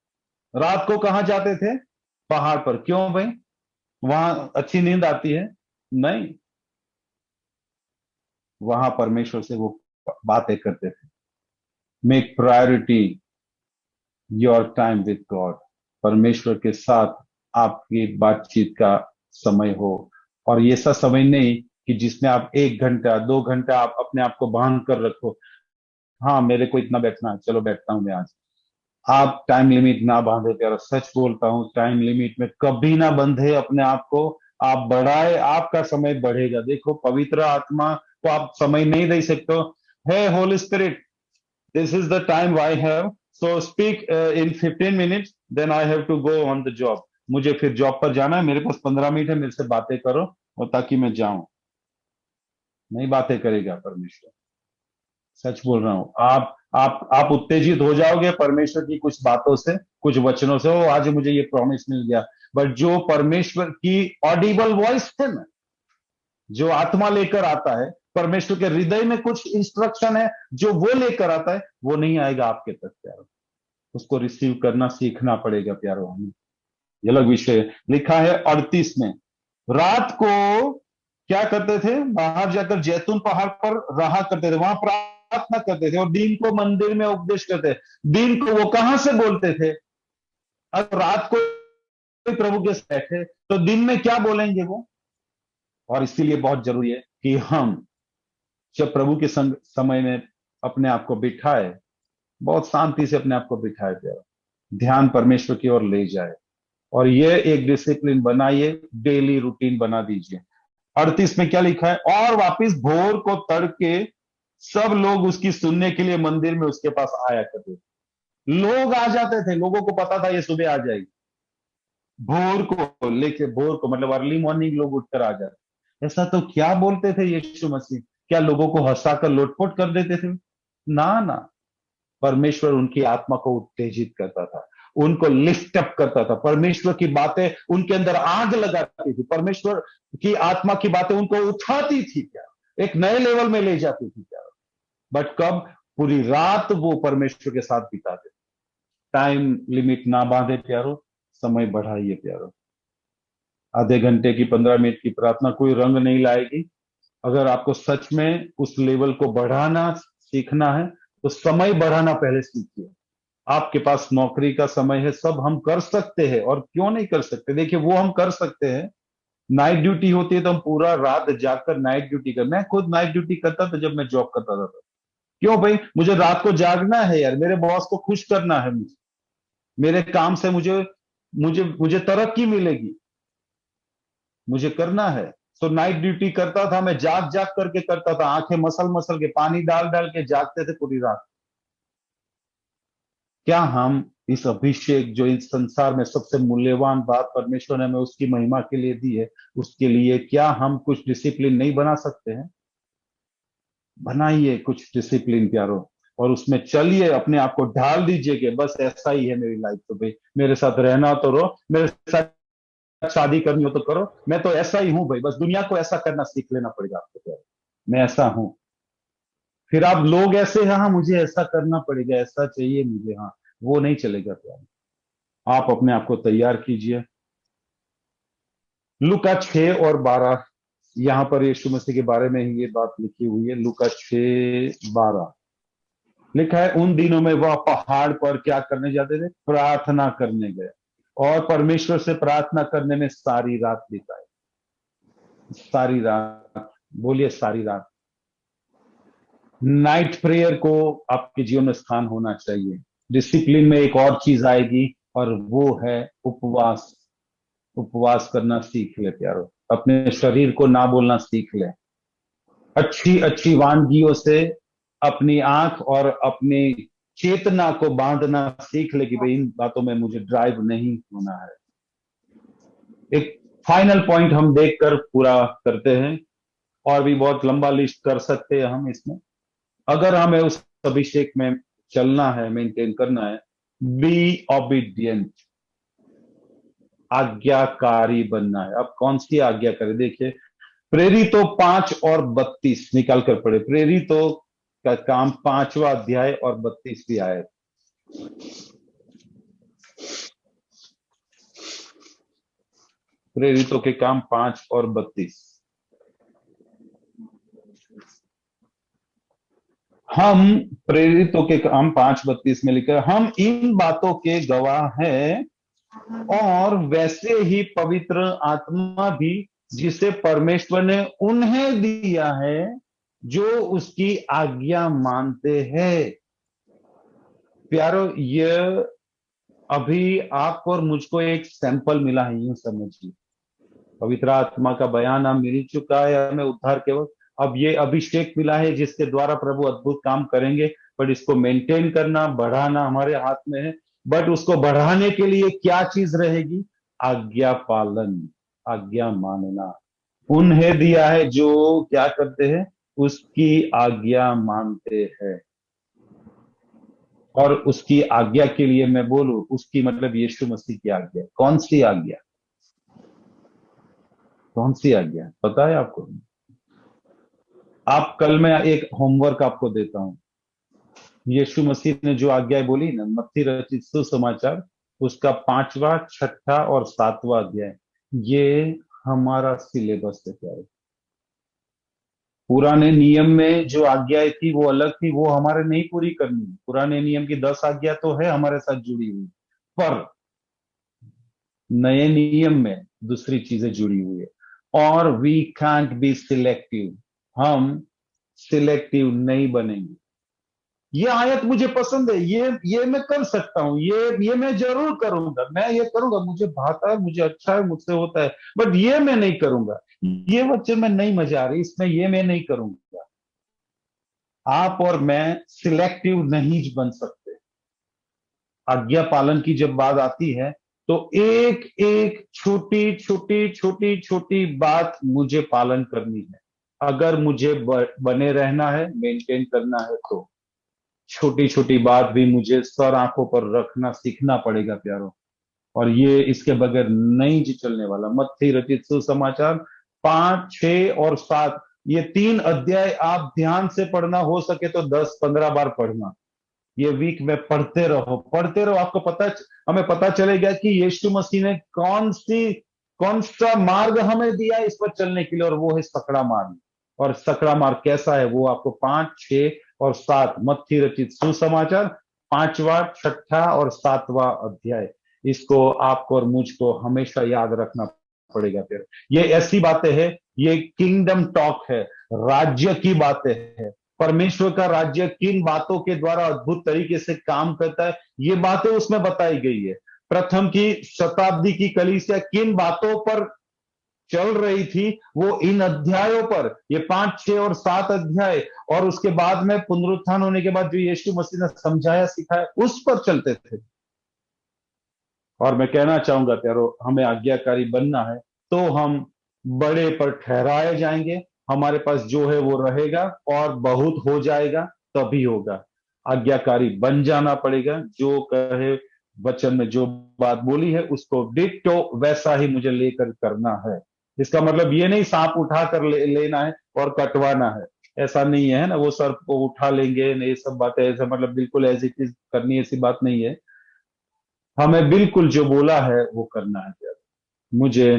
रात को कहां जाते थे? पहाड़ पर। क्यों भाई, वहां अच्छी नींद आती है? नहीं, वहां परमेश्वर से वो बातें करते थे। Make priority your time with God. परमेश्वर के साथ आपकी बातचीत का समय हो, और ये ऐसा समय नहीं कि जिसमें आप 1 घंटा 2 घंटा आप अपने आप को बांध कर रखो। हाँ मेरे को इतना बैठना है, चलो बैठता हूं मैं आज। आप टाइम लिमिट ना बांधे प्यारा, सच बोलता हूं, टाइम लिमिट में कभी ना बंधे अपने आप को। आप बढ़ाए, आपका समय बढ़ेगा। देखो, पवित्र आत्मा को आप समय नहीं दे सकते हो। हे holy spirit, this is the time I have, so speak in 15 minutes, then I have to go on the job. मुझे फिर जॉब पर जाना है, मेरे पास 15 मिनट है, मेरे से बातें करो और ताकि मैं जाऊं। नहीं बातें करेगा परमेश्वर, सच बोल रहा हूं। आप उत्तेजित हो जाओगे परमेश्वर की कुछ बातों से, कुछ वचनों से। ओ, आज मुझे ये प्रॉमिस मिल गया। बट जो परमेश्वर की ऑडिबल वॉइस है ना, जो आत्मा लेकर आता है, परमेश्वर के हृदय में कुछ इंस्ट्रक्शन है जो वो लेकर आता है, वो नहीं आएगा आपके तक प्यारो। उसको रिसीव करना सीखना पड़ेगा प्यारो हमें। ये अलग विषय है। लिखा है 38 में, रात को क्या करते थे, बाहर जाकर जैतून पहाड़ पर रहा करते थे, वहां प्रार्थना करते थे, और दिन को मंदिर में उपदेश करते। दिन को वो कहां से बोलते थे? अब रात को प्रभु के साथ बैठे तो दिन में क्या बोलेंगे वो? और इसीलिए बहुत जरूरी है कि हम जब प्रभु के संग समय में अपने आप को बिठाए, बहुत शांति से अपने आप को बिठाए प्यारा, ध्यान परमेश्वर की ओर ले जाए, और ये एक डिसिप्लिन बनाइए, डेली रूटीन बना दीजिए। 38 में क्या लिखा है, और वापिस भोर को तड़के सब लोग उसकी सुनने के लिए मंदिर में उसके पास आया करते थे। लोग आ जाते थे, लोगों को पता था ये सुबह आ जाएगी। भोर को लेके, भोर को मतलब अर्ली मॉर्निंग लोग उठकर आ जाते। ऐसा तो क्या बोलते थे यीशु मसीह? क्या लोगों को हंसाकर लोटपोट कर देते थे? ना ना, परमेश्वर उनकी आत्मा को उत्तेजित करता था, उनको लिफ्ट अप करता था। परमेश्वर की बातें उनके अंदर आग लगाती थी, परमेश्वर की आत्मा की बातें उनको उठाती थी क्या, एक नए लेवल में ले जाती थी क्या। बट कब? पूरी रात वो परमेश्वर के साथ बिताते। टाइम लिमिट ना बांधे प्यारो, समय बढ़ाइए प्यारो। आधे घंटे की, 15 मिनट की प्रार्थना कोई रंग नहीं लाएगी। अगर आपको सच में उस लेवल को बढ़ाना सीखना है, तो समय बढ़ाना पहले सीखिए। आपके पास नौकरी का समय है, सब हम कर सकते हैं, और क्यों नहीं कर सकते? देखिए, वो हम कर सकते हैं। नाइट ड्यूटी होती है तो हम पूरा रात जाकर नाइट ड्यूटी कर, मैं खुद नाइट ड्यूटी करता था जब मैं जॉब करता था। क्यों भाई? मुझे रात को जागना है यार, मेरे बॉस को खुश करना है मुझे, मेरे काम से मुझे मुझे मुझे तरक्की मिलेगी, मुझे करना है। तो नाइट ड्यूटी करता था मैं, जाग जाग करके करता था, आंखें मसल मसल के, पानी डाल डाल के जागते थे पूरी रात। क्या हम इस अभिषेक, जो इस संसार में सबसे मूल्यवान बात परमेश्वर ने हमें उसकी महिमा के लिए दी है, उसके लिए क्या हम कुछ डिसिप्लिन नहीं बना सकते हैं? बनाइए कुछ डिसिप्लिन प्यारो, और उसमें चलिए, अपने आप को ढाल दीजिए कि बस ऐसा ही है मेरी लाइफ, तो भाई मेरे साथ रहना तो रहो, मेरे साथ शादी करनी हो तो करो, मैं तो ऐसा ही हूं भाई, बस दुनिया को ऐसा करना सीख लेना पड़ेगा आपको प्यारो। मैं ऐसा हूं। फिर आप लोग ऐसे हैं, हाँ मुझे ऐसा करना पड़ेगा, ऐसा चाहिए मुझे, हाँ, वो नहीं चलेगा प्यारो। आप अपने आप को तैयार कीजिए। लूका 6 और 12, यहां पर यीशु मसीह के बारे में ही ये बात लिखी हुई है। लूका 6:12 लिखा है, उन दिनों में वह पहाड़ पर क्या करने जाते थे? प्रार्थना करने गए, और परमेश्वर से प्रार्थना करने में सारी रात बिताई। सारी रात, बोलिए सारी रात। नाइट प्रेयर को आपके जीवन में स्थान होना चाहिए। डिसिप्लिन में एक और चीज आएगी, और वो है उपवास। उपवास करना सीख ले प्यारो, अपने शरीर को ना बोलना सीख ले। अच्छी अच्छी वानगियों से अपनी आंख और अपनी चेतना को बांधना सीख ले कि भाई इन बातों में मुझे ड्राइव नहीं होना है। एक फाइनल पॉइंट हम देखकर पूरा करते हैं, और भी बहुत लंबा लिस्ट कर सकते हैं हम इसमें। अगर हमें उस अभिषेक में चलना है, मेंटेन करना है, बी ऑबिडियंट, आज्ञाकारी बनना है। अब कौन सी आज्ञा करें? देखिए, प्रेरितों 5 और 32 निकाल कर पढ़े। प्रेरितों का काम 5वां अध्याय और 32वीं आयत। प्रेरितों के काम 5 और 32। हम प्रेरितों के काम 5:32 में लिखा है, हम इन बातों के गवाह हैं, और वैसे ही पवित्र आत्मा भी जिसे परमेश्वर ने उन्हें दिया है जो उसकी आज्ञा मानते हैं। प्यारो, ये अभी आपको और मुझको एक सैंपल मिला है, यूं समझिए। पवित्र आत्मा का बयान हम मिल चुका है हमें उद्धार के वक्त। अब ये अभिषेक मिला है जिसके द्वारा प्रभु अद्भुत काम करेंगे, बट इसको मेंटेन करना, बढ़ाना हमारे हाथ में है। बट उसको बढ़ाने के लिए क्या चीज रहेगी? आज्ञा पालन, आज्ञा मानना। उन्हें दिया है जो क्या करते हैं, उसकी आज्ञा मानते हैं। और उसकी आज्ञा के लिए मैं बोलूं, उसकी मतलब यीशु मसीह की आज्ञा। कौन सी आज्ञा? कौन सी आज्ञा पता है आपको? आप कल मैं एक होमवर्क आपको देता हूं। यीशु मसीह ने जो आज्ञा बोली ना, मत्ती रचित सुसमाचार, उसका 5वां, 6ठा और 7वां अध्याय, ये हमारा सिलेबस है क्या? पुराने नियम में जो आज्ञाएं थी वो अलग थी, वो हमारे नहीं पूरी करनी। पुराने नियम की 10 आज्ञा तो है हमारे साथ जुड़ी हुई, पर नए नियम में दूसरी चीजें जुड़ी हुई है। और वी कांट बी सिलेक्टिव, हम सिलेक्टिव नहीं बनेंगे। ये आयत मुझे पसंद है, ये मैं कर सकता हूं, ये मैं जरूर करूंगा, मैं ये करूंगा, मुझे भाता है, मुझे अच्छा है, मुझसे होता है, बट ये मैं नहीं करूंगा। ये वचन में नहीं मजा आ रही, इसमें ये मैं नहीं करूंगा। आप और मैं सिलेक्टिव नहीं बन सकते। आज्ञा पालन की जब बात आती है तो एक एक छोटी छोटी छोटी छोटी बात मुझे पालन करनी है। अगर मुझे बने रहना है, मेंटेन करना है, तो छोटी छोटी बात भी मुझे सर आंखों पर रखना सीखना पड़ेगा प्यारो। और ये इसके बगैर नहीं जी चलने वाला। मत्ती रचित सुसमाचार 5, 6 और 7, ये 3 अध्याय आप ध्यान से पढ़ना, हो सके तो 10-15 बार पढ़ना। ये वीक में पढ़ते रहो, पढ़ते रहो। आपको हमें पता चलेगा कि यीशु मसीह ने कौन सा मार्ग हमें दिया इस पर चलने के लिए, और वो है सकड़ा मार्ग। और सकड़ा मार्ग कैसा है वो आपको 5, 6 और 7 मत्ती रचित सुसमाचार 5वां, 6ठा और 7वां अध्याय, इसको आपको और मुझको हमेशा याद रखना पड़ेगा। फिर ये ऐसी बातें हैं, ये किंगडम टॉक है, राज्य की बातें हैं। परमेश्वर का राज्य किन बातों के द्वारा अद्भुत तरीके से काम करता है, ये बातें उसमें बताई गई है। प्रथम की शताब्दी की कलीसिया किन बातों पर चल रही थी, वो इन अध्यायों पर, ये 5, 6 और 7 अध्याय, और उसके बाद में पुनरुत्थान होने के बाद जो यीशु मसीह ने समझाया सिखाया, उस पर चलते थे। और मैं कहना चाहूंगा प्यारो, हमें आज्ञाकारी बनना है तो हम बड़े पर ठहराए जाएंगे। हमारे पास जो है वो रहेगा और बहुत हो जाएगा, तभी होगा। आज्ञाकारी बन जाना पड़ेगा। जो कहे वचन में जो बात बोली है उसको डिट्टो वैसा ही मुझे लेकर करना है। इसका मतलब ये नहीं सांप उठा कर लेना है और कटवाना है, ऐसा नहीं है ना। वो सर्प को उठा लेंगे, ये सब बातें, ऐसा मतलब बिल्कुल ऐसी चीज करनी, ऐसी बात नहीं है। हमें बिल्कुल जो बोला है वो करना है। मुझे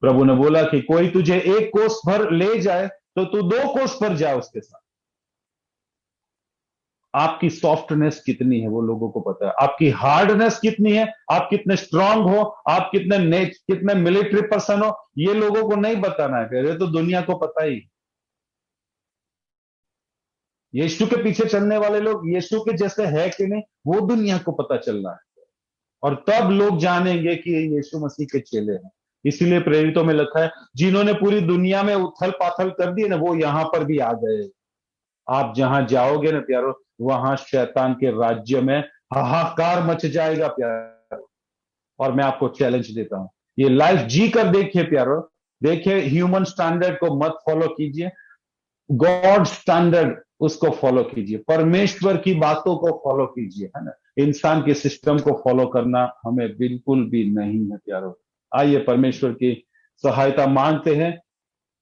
प्रभु ने बोला कि कोई तुझे 1 कोस भर ले जाए तो तू 2 कोस पर जा उसके साथ। आपकी सॉफ्टनेस कितनी है वो लोगों को पता है, आपकी हार्डनेस कितनी है, आप कितने स्ट्रांग हो, आप कितने मिलिट्री पर्सन हो, ये लोगों को नहीं बताना है। फिर ये तो दुनिया को पता ही। यीशु के पीछे चलने वाले लोग यीशु के जैसे है कि नहीं, वो दुनिया को पता चलना है। और तब लोग जानेंगे कि ये यीशु मसीह के चेले हैं। इसीलिए प्रेरितों में लिखा है, जिन्होंने पूरी दुनिया में उथल पाथल कर दिए ना, वो यहां पर भी आ गए। आप जहां जाओगे ना प्यारो, वहां शैतान के राज्य में हाहाकार मच जाएगा प्यारो। और मैं आपको चैलेंज देता हूं, ये लाइफ जी कर देखिए प्यारो। देखिए, ह्यूमन स्टैंडर्ड को मत फॉलो कीजिए, गॉड स्टैंडर्ड उसको फॉलो कीजिए, परमेश्वर की बातों को फॉलो कीजिए, है ना। इंसान के सिस्टम को फॉलो करना हमें बिल्कुल भी नहीं है प्यारो। आइए परमेश्वर की सहायता मांगते हैं।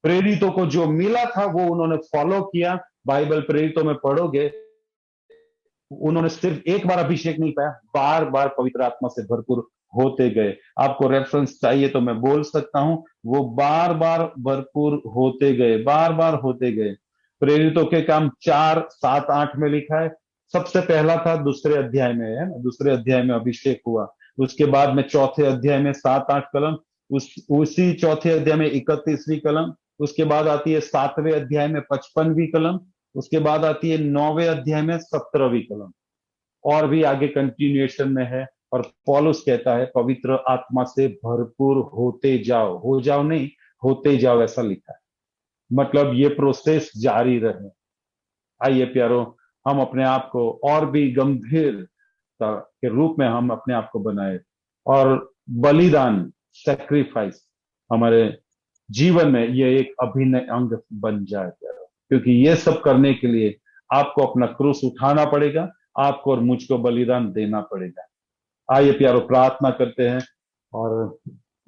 प्रेरितों को जो मिला था वो उन्होंने फॉलो किया। बाइबल प्रेरितों में पढ़ोगे, उन्होंने सिर्फ एक बार अभिषेक नहीं पाया, बार बार पवित्र आत्मा से भरपूर होते गए। आपको रेफरेंस चाहिए तो मैं बोल सकता हूं, वो बार बार भरपूर होते गए, बार बार होते गए। प्रेरितों के काम 4, 7, 8 में लिखा है। सबसे पहला था दूसरे अध्याय में, है ना, दूसरे अध्याय में अभिषेक हुआ। उसके बाद में चौथे अध्याय में 7, 8 कलम, उसी चौथे अध्याय में 31वीं कलम। उसके बाद आती है 7वें अध्याय में 55वीं कलम। उसके बाद आती है 9वें अध्याय में 17वीं कलम। और भी आगे कंटिन्यूएशन में है, और पौलुस कहता है पवित्र आत्मा से भरपूर होते जाओ, हो जाओ नहीं, होते जाओ, ऐसा लिखा है। मतलब ये प्रोसेस जारी रहे। आइए प्यारो, हम अपने आप को और भी गंभीरता के रूप में हम अपने आप को बनाए, और बलिदान, सैक्रिफाइस हमारे जीवन में ये एक अभिन्न अंग बन जाए प्यारो। क्योंकि ये सब करने के लिए आपको अपना क्रूस उठाना पड़ेगा, आपको और मुझको बलिदान देना पड़ेगा। आइए प्यारो, प्रार्थना करते हैं और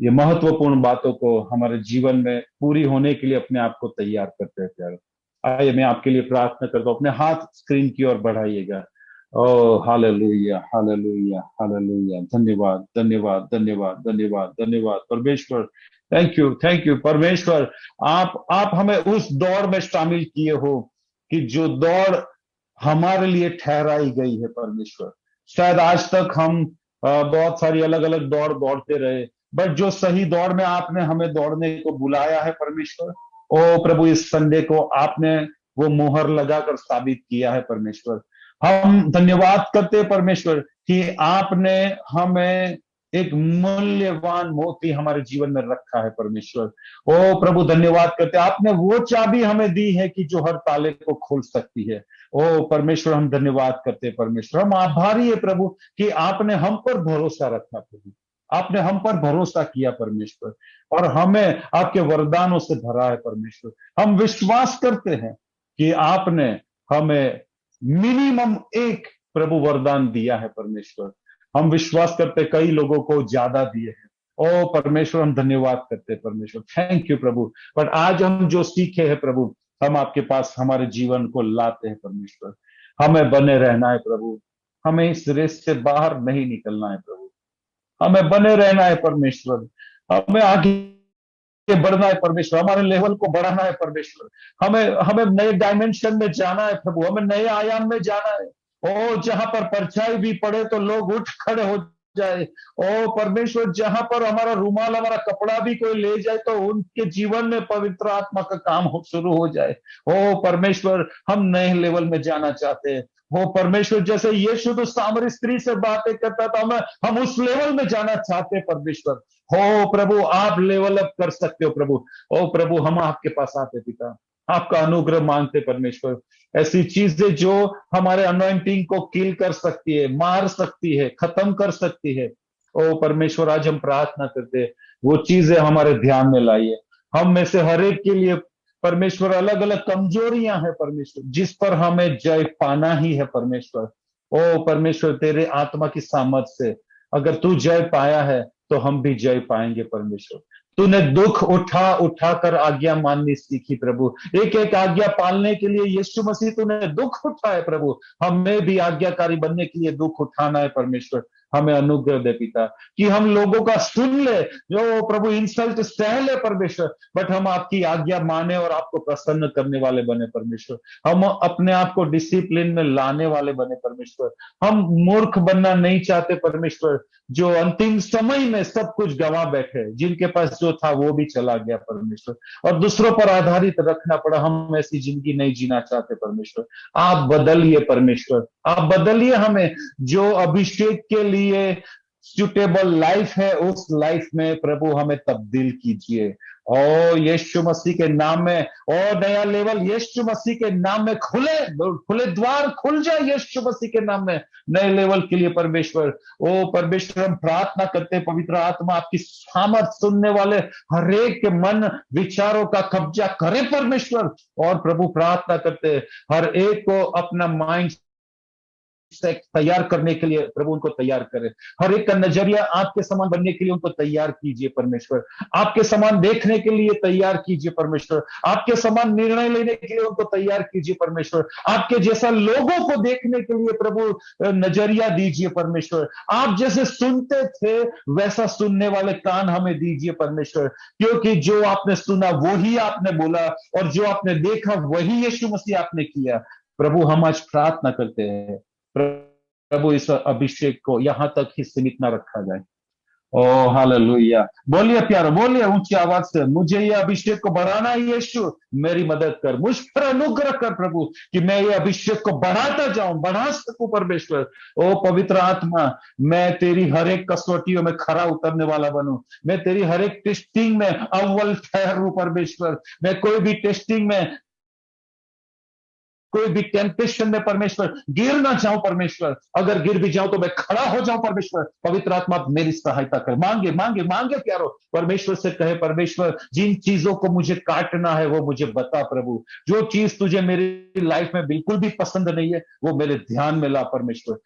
ये महत्वपूर्ण बातों को हमारे जीवन में पूरी होने के लिए अपने आप को तैयार करते हैं प्यारो। आइए मैं आपके लिए प्रार्थना करता हूं, अपने हाथ स्क्रीन की ओर बढ़ाइएगा। ओ हालेलुया, हालेलुया, हालेलुया। धन्यवाद, धन्यवाद, धन्यवाद, धन्यवाद, धन्यवाद परमेश्वर। थैंक यू परमेश्वर। आप हमें उस दौड़ में शामिल किए हो कि जो दौड़ हमारे लिए ठहराई गई है परमेश्वर। शायद आज तक हम बहुत सारी अलग अलग दौड़ दौड़ते रहे, बट जो सही दौड़ में आपने हमें दौड़ने को बुलाया है परमेश्वर, ओ प्रभु, इस संडे को आपने वो मुहर लगाकर साबित किया है परमेश्वर। हम धन्यवाद करते हैं परमेश्वर कि आपने हमें एक मूल्यवान मोती हमारे जीवन में रखा है परमेश्वर। ओ प्रभु, धन्यवाद करते हैं, आपने वो चाबी हमें दी है कि जो हर ताले को खोल सकती है। ओ परमेश्वर, हम धन्यवाद करते हैं परमेश्वर। हम आभारी है प्रभु कि आपने हम पर भरोसा रखा प्रभु, आपने हम पर भरोसा किया परमेश्वर, और हमें आपके वरदानों से भरा है परमेश्वर। हम विश्वास करते हैं कि आपने हमें मिनिमम एक प्रभु वरदान दिया है परमेश्वर। हम विश्वास करते कई लोगों को ज्यादा दिए हैं। ओ परमेश्वर, हम धन्यवाद करते हैं परमेश्वर। Thank you Prabhu. बट आज हम जो सीखे हैं प्रभु, हम आपके पास हमारे जीवन को लाते हैं परमेश्वर। हमें बने रहना है प्रभु, हमें इस रेस से बाहर नहीं निकलना है प्रभु, हमें बने रहना है परमेश्वर। हमें आगे बढ़ना है परमेश्वर, हमारे लेवल को बढ़ाना है परमेश्वर। हमें हमें नए डायमेंशन में जाना है प्रभु, हमें नए आयाम में जाना है। ओ जहां पर परछाई भी पड़े तो लोग उठ खड़े हो जाए। ओ परमेश्वर, जहां पर हमारा रुमाल, हमारा कपड़ा भी कोई ले जाए तो उनके जीवन में पवित्र आत्मा का काम शुरू हो जाए। ओ परमेश्वर, हम नए लेवल में जाना चाहते हैं। वो परमेश्वर, जैसे यीशु तो सामरी स्त्री से बातें करता था, हम उस लेवल में जाना चाहते हैं परमेश्वर। हो प्रभु, आप लेवल अप कर सकते हो प्रभु। ओ प्रभु, हम आपके पास आते पिता, आपका अनुग्रह मांगते परमेश्वर। ऐसी चीजें जो हमारे अनॉइंटिंग को किल कर सकती है, मार सकती है, खत्म कर सकती है, ओ परमेश्वर, आज हम प्रार्थना करते हैं वो चीजें हमारे ध्यान में लाइए। हम में से हर एक के लिए परमेश्वर अलग अलग कमजोरियां हैं परमेश्वर, जिस पर हमें जय पाना ही है परमेश्वर। ओ परमेश्वर, तेरे आत्मा की सामर्थ्य से अगर तू जय पाया है तो हम भी जय पाएंगे परमेश्वर। तूने दुख उठा उठा कर आज्ञा माननी सीखी प्रभु, एक एक आज्ञा पालने के लिए यीशु मसीह तूने दुख उठाए प्रभु। हमें भी आज्ञाकारी बनने के लिए दुख उठाना है परमेश्वर। हमें अनुग्रह दे पिता कि हम लोगों का सुन ले, जो प्रभु इंसल्ट सह ले परमेश्वर, बट हम आपकी आज्ञा माने और आपको प्रसन्न करने वाले बने परमेश्वर। हम अपने आप को डिसिप्लिन में लाने वाले बने परमेश्वर। हम मूर्ख बनना नहीं चाहते परमेश्वर, जो अंतिम समय में सब कुछ गंवा बैठे, जिनके पास जो था वो भी चला गया परमेश्वर, और दूसरों पर आधारित रखना पड़ा। हम ऐसी जिंदगी नहीं जीना चाहते परमेश्वर। आप बदलिए परमेश्वर, आप बदलिए हमें, जो अभिषेक के लिए सुटेबल लाइफ है उस लाइफ में प्रभु हमें तब्दील कीजिए। और यीशु मसीह के नाम में और नया लेवल यीशु मसीह के नाम में खुले खुले द्वार खुल जाए यीशु मसीह के नाम में नए लेवल के लिए परमेश्वर। ओ परमेश्वर, हम प्रार्थना करते हैं पवित्र आत्मा आपकी सामर्थ सुनने वाले हर एक के मन विचारों का कब्जा करे परमेश्वर। और प्रभु प्रार्थना करते हैं हर एक को अपना माइंड से तैयार करने के लिए प्रभु उनको तैयार करें। हर एक का नजरिया आपके समान बनने के लिए उनको तैयार कीजिए परमेश्वर। आपके समान देखने के लिए तैयार कीजिए परमेश्वर। आपके समान निर्णय लेने के लिए उनको तैयार कीजिए परमेश्वर। आपके जैसा लोगों को देखने के लिए प्रभु नजरिया दीजिए परमेश्वर। आप जैसे सुनते थे वैसा सुनने वाले कान हमें दीजिए परमेश्वर, क्योंकि जो आपने सुना वही आपने बोला, और जो आपने देखा वही यीशु मसीह आपने किया। प्रभु, हम आज प्रार्थना करते हैं प्रभु इस अभिषेक को यहां तक ही सीमित ना रखा जाए। ओ हालेलुया। बोलिए प्यारो, बोलिए ऊंची आवाज से, मुझे ये अभिषेक को बढ़ाना है यीशु, मेरी मदद कर, मुझ पर अनुग्रह कर प्रभु, कि मैं ये अभिषेक को बढ़ाता जाऊं, बढ़ा सकूं परमेश्वर। ओ पवित्र आत्मा, मैं तेरी हर एक कसौटियों में खरा उतरने वाला बनूं, मैं तेरी हर एक टेस्टिंग में अव्वल ठहरूं परमेश्वर। मैं कोई भी टेस्टिंग में, कोई भी टेम्पटेशन में परमेश्वर गिर ना जाऊं परमेश्वर, अगर गिर भी जाऊं तो मैं खड़ा हो जाऊं परमेश्वर। पवित्र आत्मा आप मेरी सहायता कर, मांगे मांगे मांगे प्यारो, परमेश्वर से कहे परमेश्वर जिन चीजों को मुझे काटना है वो मुझे बता प्रभु, जो चीज तुझे मेरी लाइफ में बिल्कुल भी पसंद नहीं है वो मेरे ध्यान में ला परमेश्वर।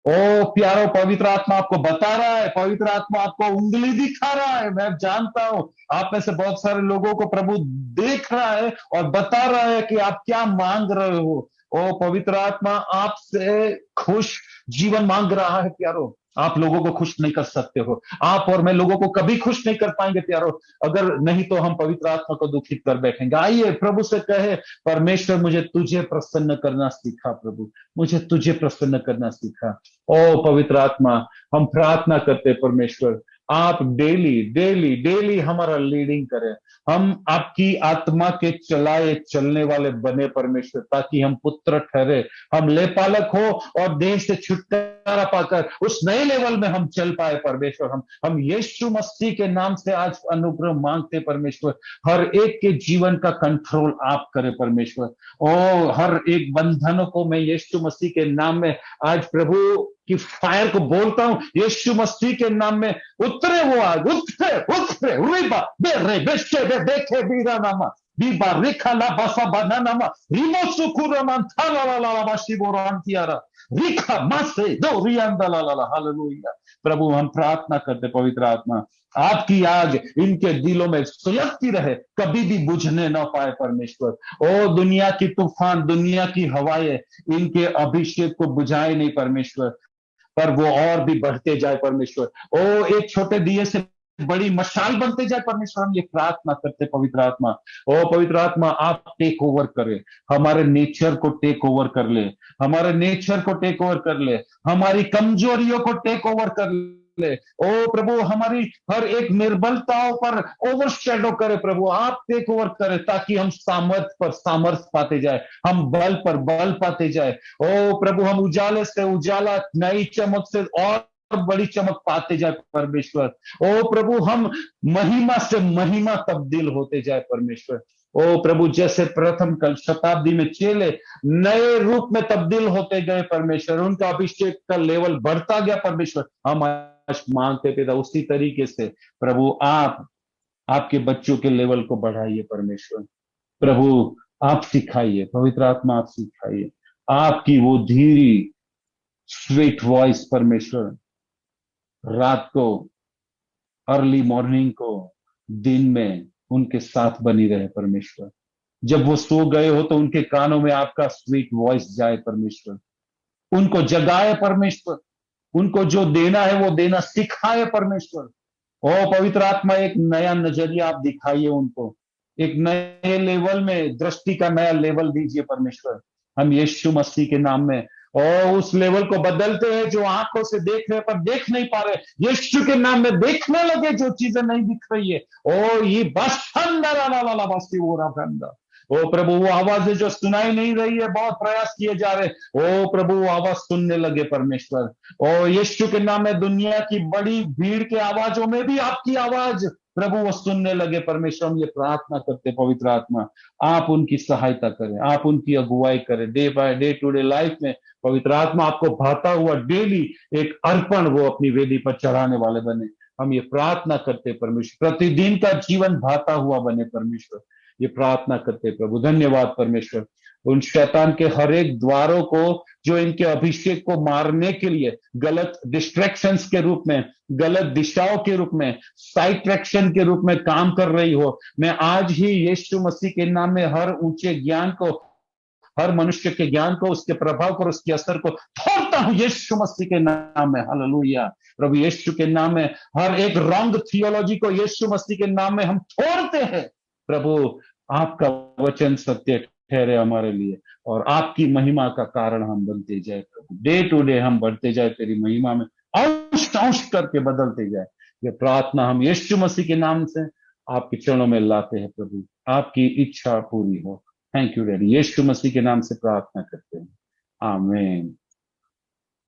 ओ प्यारो, पवित्र आत्मा आपको बता रहा है, पवित्र आत्मा आपको उंगली दिखा रहा है। मैं जानता हूं आप में से बहुत सारे लोगों को प्रभु देख रहा है और बता रहा है कि आप क्या मांग रहे हो। ओ पवित्र आत्मा आपसे खुश जीवन मांग रहा है प्यारो। आप लोगों को खुश नहीं कर सकते हो, आप और मैं लोगों को कभी खुश नहीं कर पाएंगे प्यारो, अगर नहीं तो हम पवित्र आत्मा को दुखित कर बैठेंगे। आइए प्रभु से कहे, परमेश्वर मुझे तुझे प्रसन्न करना सीखा प्रभु, मुझे तुझे प्रसन्न करना सीखा। ओ पवित्र आत्मा, हम प्रार्थना करते परमेश्वर, आप डेली डेली डेली हमारा लीडिंग करें, हम आपकी आत्मा के चलाए चलने वाले बने परमेश्वर, ताकि हम पुत्र ठहरे, हम लेपालक हो और देह से छुटकारा पाकर उस नए लेवल में हम चल पाए परमेश्वर। हम यीशु मसीह के नाम से आज अनुग्रह मांगते परमेश्वर, हर एक के जीवन का कंट्रोल आप करें परमेश्वर। ओ हर एक बंधनों को मैं यीशु मसीह के नाम में आज प्रभु की फायर को बोलता हूं, यीशु मसीह के नाम में उतरे वो आग, उतरे उतरे रिबा बेरे बेशे बे देखे बीरा नामा बीबा रिखा ला बासा बाना नामा रिमो सुकुरा मान थाला ला ला बाशी बोरान तियारा रिखा मासे दो रियांदा ला ला ला। हालेलुया। प्रभु हम प्रार्थना करते पवित्र आत्मा, आपकी आग इनके दिलों में सुलगती रहे, कभी भी बुझने ना पाए परमेश्वर। ओ दुनिया की तूफान, दुनिया की हवाएं इनके अभिषेक को बुझाए नहीं परमेश्वर, पर वो और भी बढ़ते जाए परमेश्वर। ओ एक छोटे दिए से बड़ी मशाल बनते जाए परमेश्वर, हम ये प्रार्थना करते पवित्र आत्मा। ओ पवित्र आत्मा आप टेक ओवर करें, हमारे नेचर को टेक ओवर कर ले, हमारे नेचर को टेक ओवर कर ले, हमारी कमजोरियों को टेक ओवर कर ले। ओ प्रभु हमारी हर एक निर्बलताओं पर ओवर शेडो करे प्रभु, आप टेक ओवर करें, ताकि हम सामर्थ पर सामर्थ पाते जाए, हम बल पर बल पाते जाए। ओ प्रभु हम उजाले से उजाला, नई चमक से और बड़ी चमक पाते जाए परमेश्वर। ओ प्रभु हम महिमा से महिमा तब्दील होते जाए परमेश्वर। ओ प्रभु जैसे प्रथम कल शताब्दी में चेले नए रूप में तब्दील होते गए परमेश्वर, उनका अभिषेक का लेवल बढ़ता गया परमेश्वर, हम आज मांगते पिता उसी तरीके से प्रभु आप आपके बच्चों के लेवल को बढ़ाइए परमेश्वर। प्रभु आप सिखाइए, पवित्र आत्मा आप सिखाइए, आपकी वो धीरी स्वीट वॉइस परमेश्वर रात को, अर्ली मॉर्निंग को, दिन में उनके साथ बनी रहे परमेश्वर। जब वो सो गए हो तो उनके कानों में आपका स्वीट वॉइस जाए परमेश्वर, उनको जगाए परमेश्वर, उनको जो देना है वो देना सिखाए परमेश्वर। ओ पवित्र आत्मा एक नया नजरिया आप दिखाइए उनको, एक नए लेवल में दृष्टि का नया लेवल दीजिए परमेश्वर। हम यीशु मसीह के नाम में और उस लेवल को बदलते हैं, जो आंखों से देख रहे पर देख नहीं पा रहे, यीशु के नाम में देखने लगे जो चीजें नहीं दिख रही है। ओ ये बस ओ प्रभु वो आवाजें जो सुनाई नहीं रही है, बहुत प्रयास किए जा रहे, ओ प्रभु वो आवाज सुनने लगे परमेश्वर। ओ यीशु के नाम में दुनिया की बड़ी भीड़ के आवाजों में भी आपकी आवाज प्रभु वो सुनने लगे परमेश्वर। हम ये प्रार्थना करते पवित्र आत्मा आप उनकी सहायता करें, आप उनकी अगुवाई करें day by day to day life में। पवित्र आत्मा आपको भाता हुआ डेली एक अर्पण वो अपनी वेदी पर चढ़ाने वाले बने। हम ये प्रार्थना करते परमेश्वर, प्रतिदिन का जीवन भाता हुआ बने परमेश्वर, ये प्रार्थना करते प्रभु। धन्यवाद परमेश्वर, उन शैतान के हर एक द्वारों को जो इनके अभिषेक को मारने के लिए गलत डिस्ट्रैक्शंस के रूप में, गलत दिशाओं के रूप में, साइड ट्रैक्शन के रूप में काम कर रही हो, मैं आज ही यीशु मसीह के नाम में हर ऊंचे ज्ञान को, हर मनुष्य के ज्ञान को, उसके प्रभाव को, उसके असर को तोड़ता हूं यीशु मसीह के नाम में। हालेलुया। प्रभु यीशु के नाम में हर एक रॉन्ग थियोलॉजी को यीशु मसीह के नाम में हम तोड़ते हैं प्रभु। आपका वचन सत्य ठहरे हमारे लिए और आपकी महिमा का कारण हम बनते जाए प्रभु। डे टू डे हम बढ़ते जाए तेरी महिमा में, अंश अंश करके बदलते जाए। ये प्रार्थना हम यीशु मसीह के नाम से आपके चरणों में लाते हैं प्रभु, आपकी इच्छा पूरी हो। थैंक यू डैडी, यीशु मसीह के नाम से प्रार्थना करते हैं, आमीन।